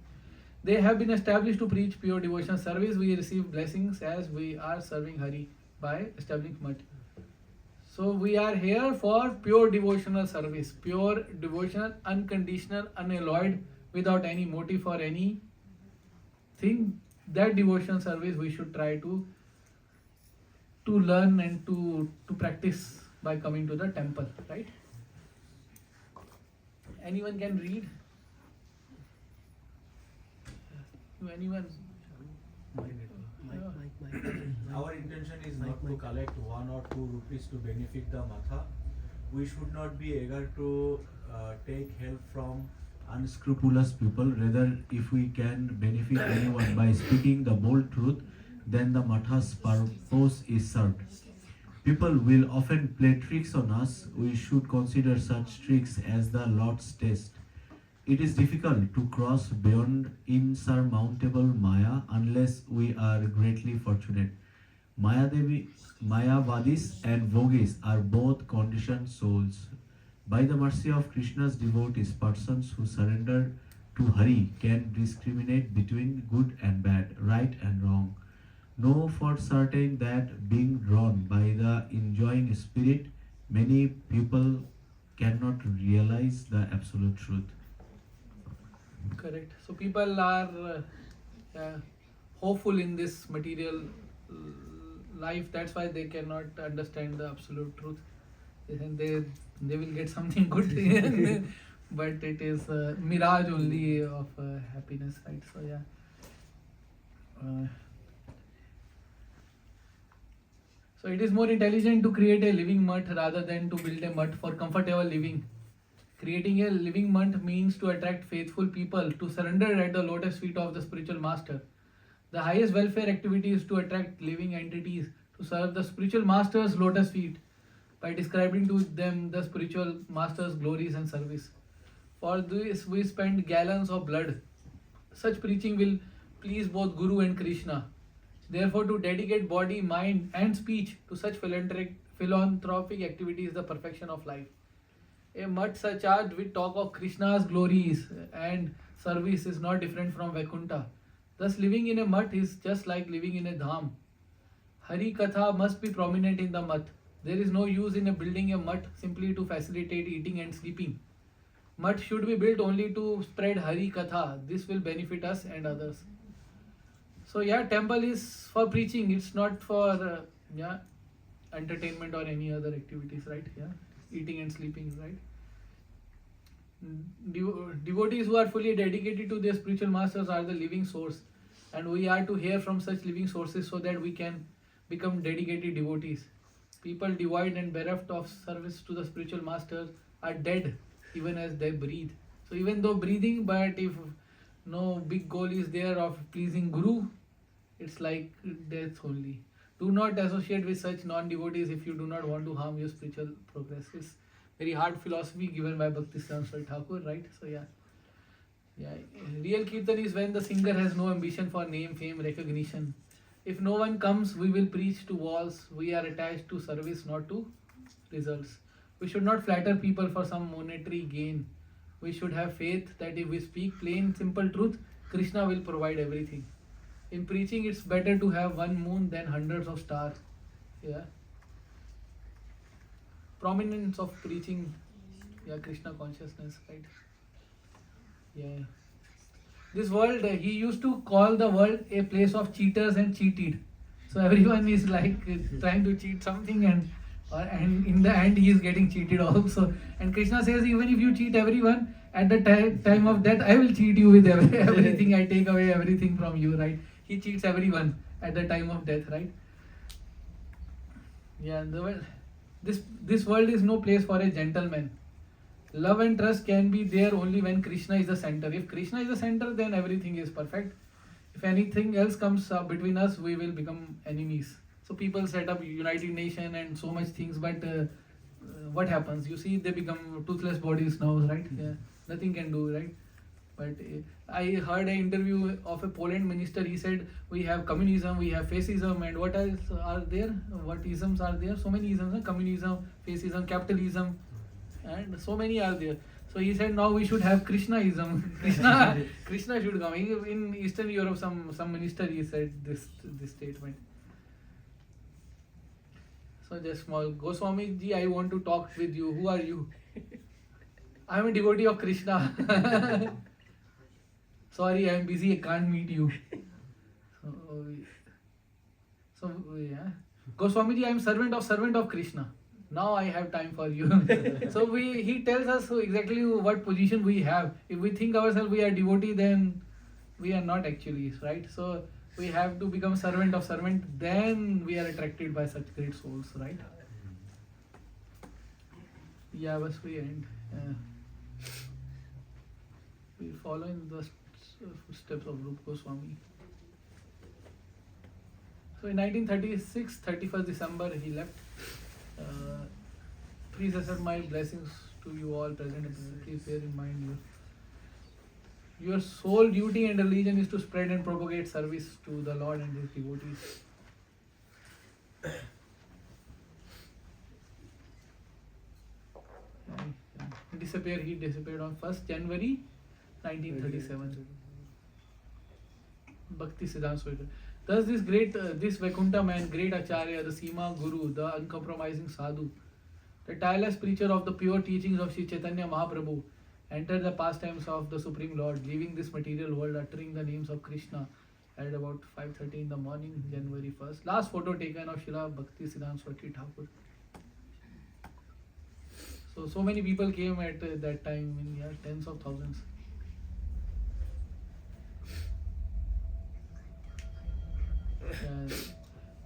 They have been established to preach pure devotional service. We receive blessings as we are serving Hari by establishing mat. So we are here for pure devotional service, pure devotional, unconditional, unalloyed, without any motive or anything. That devotional service we should try to learn and to practice by coming to the temple, right? Anyone can read? Anyone? Our intention is not to collect 1 or 2 rupees to benefit the Matha. We should not be eager to take help from unscrupulous people. Rather, if we can benefit anyone by speaking the bold truth, then the Matha's purpose is served. People will often play tricks on us. We should consider such tricks as the Lord's test. It is difficult to cross beyond insurmountable Maya unless we are greatly fortunate. Mayavadis and Bhogis are both conditioned souls. By the mercy of Krishna's devotees, persons who surrender to Hari can discriminate between good and bad, right and wrong. Know for certain that being drawn by the enjoying spirit, many people cannot realize the absolute truth. Correct. So people are hopeful in this material life. That's why they cannot understand the absolute truth. They think they will get something good, but it is a mirage only of happiness, right? So yeah. So it is more intelligent to create a living mutt rather than to build a mutt for comfortable living. Creating a living mutt means to attract faithful people to surrender at the lotus feet of the spiritual master. The highest welfare activity is to attract living entities to serve the spiritual master's lotus feet by describing to them the spiritual master's glories and service. For this we spend gallons of blood. Such preaching will please both Guru and Krishna. Therefore, to dedicate body, mind and speech to such philanthropic activity is the perfection of life. A mutt surcharged with talk of Krishna's glories and service is not different from Vaikuntha. Thus, living in a mutt is just like living in a dham. Hari Katha must be prominent in the mutt. There is no use in building a mutt simply to facilitate eating and sleeping. Mutt should be built only to spread Hari Katha. This will benefit us and others. So yeah, temple is for preaching. It's not for entertainment or any other activities, right? Yeah, eating and sleeping, right? Devotees who are fully dedicated to their spiritual masters are the living source, and we are to hear from such living sources so that we can become dedicated devotees. People devoid and bereft of service to the spiritual masters are dead even as they breathe. So even though breathing, but if no big goal is there of pleasing Guru, it's like death only. Do not associate with such non-devotees if you do not want to harm your spiritual progress. It's very hard philosophy given by Bhaktisiddhanta Swami Thakur, right? So yeah. Real kirtan is when the singer has no ambition for name, fame, recognition. If no one comes, we will preach to walls. We are attached to service, not to results. We should not flatter people for some monetary gain. We should have faith that if we speak plain, simple truth, Krishna will provide everything. In preaching, it's better to have one moon than hundreds of stars. Yeah. Prominence of preaching, Krishna consciousness, right? Yeah. This world, he used to call the world a place of cheaters and cheated. So everyone is like trying to cheat something, and in the end he is getting cheated also. And Krishna says, even if you cheat everyone, at the time of death, I will cheat you with everything. I take away everything from you, right? He cheats everyone at the time of death, right? Yeah, this world is no place for a gentleman. Love and trust can be there only when Krishna is the center. If Krishna is the center, then everything is perfect. If anything else comes between us, we will become enemies. So people set up United Nations and so much things, but what happens? You see, they become toothless bodies now, right? Yeah, nothing can do, right? But I heard an interview of a Poland minister. He said, we have communism, we have fascism, and what else are there? What isms are there? So many isms, communism, fascism, capitalism, and so many are there. So he said, now we should have Krishnaism. Krishna should come. In Eastern Europe, some minister, he said this statement. So just small. Goswami ji, I want to talk with you. Who are you? I am a devotee of Krishna. Sorry, I am busy. I can't meet you. So yeah. Goswami ji, I am servant of Krishna. Now I have time for you. So he tells us exactly what position we have. If we think ourselves we are devotee, then we are not actually, right? So we have to become servant of servant, then we are attracted by such great souls, right? Yeah, but we end. We follow in the footsteps of Rupa Goswami. So in 1936, 31st December, he left. Please accept my blessings to you all present. Please bear in mind your sole duty and religion is to spread and propagate service to the Lord and His devotees. He disappeared on 1st January 1937. Bhakti Siddhanta Swami. Thus this Vaikuntha man, great Acharya, the Sima Guru, the uncompromising Sadhu, the tireless preacher of the pure teachings of Sri Chaitanya Mahaprabhu, entered the pastimes of the Supreme Lord, leaving this material world, uttering the names of Krishna at about 5:30 in the morning, January 1st. Last photo taken of Srila Bhakti Siddhanta Saraswati Thakur. So many people came at that time, tens of thousands.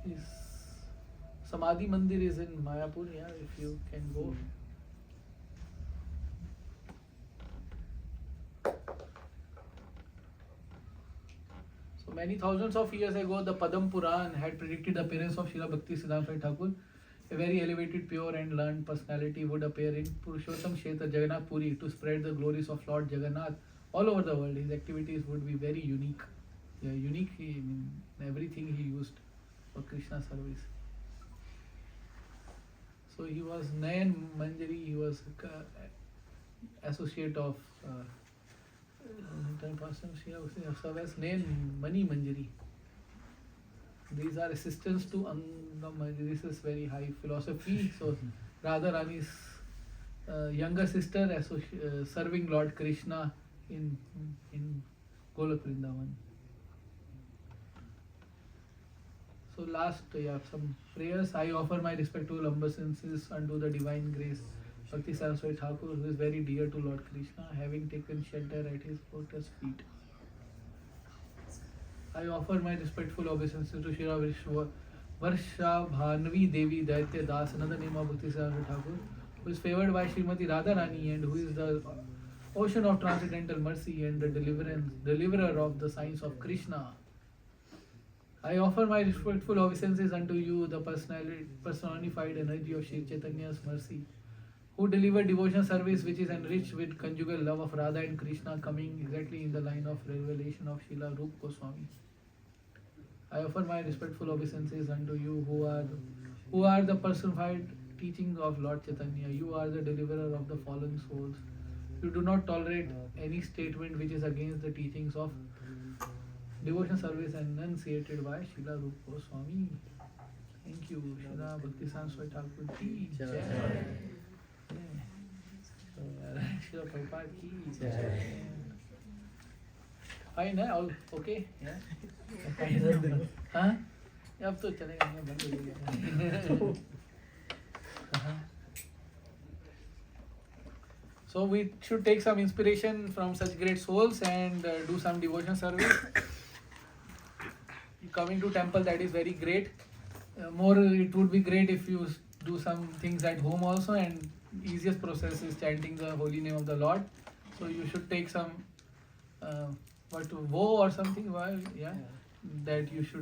His Samadhi Mandir is in Mayapur, if you can go. So many thousands of years ago, the Padam Puran had predicted the appearance of Srila Bhakti Siddhanta Thakur. A very elevated, pure and learned personality would appear in Purushottam Kshetra Jagannath Puri to spread the glories of Lord Jagannath all over the world. His activities would be very unique. Unique in everything he used for Krishna service. So he was Nayan Manjari, he was associate of Nayan Mani Manjari. These are assistants to Angam Manjari. This is very high philosophy. So Radha Rani's younger sister serving Lord Krishna in Golok Vrindavan. So last, some prayers. I offer my respectful obeisances unto the Divine Grace Bhakti Saraswati Thakur, who is very dear to Lord Krishna, having taken shelter at his lotus feet. I offer my respectful obeisances to Srila Varsha Bhanvi Devi Daitya Das, another name of Bhakti Siddhanta Thakur, who is favored by Srimati Radharani and who is the ocean of transcendental mercy and the deliverer of the signs of Krishna. I offer my respectful obeisances unto you, the personified energy of Sri Chaitanya's mercy, who delivered devotional service which is enriched with conjugal love of Radha and Krishna, coming exactly in the line of revelation of Srila Rupa Goswami. I offer my respectful obeisances unto you, who are the personified teaching of Lord Chaitanya. You are the deliverer of the fallen souls. You do not tolerate any statement which is against the teachings of devotional service enunciated by Srila Rupa Goswami. Thank you. Srila Bhakti Siddhanta Thakur ki jai. Srila Prabhupada ki jai. Fine, all okay? Yeah. हाँ? अब तो चलेगा नहीं, बंद हो गया. So we should take some inspiration from such great souls and do some devotional service. Coming to temple, that is very great. More, it would be great if you do some things at home also, and easiest process is chanting the holy name of the Lord. So you should take some vow or something, that you should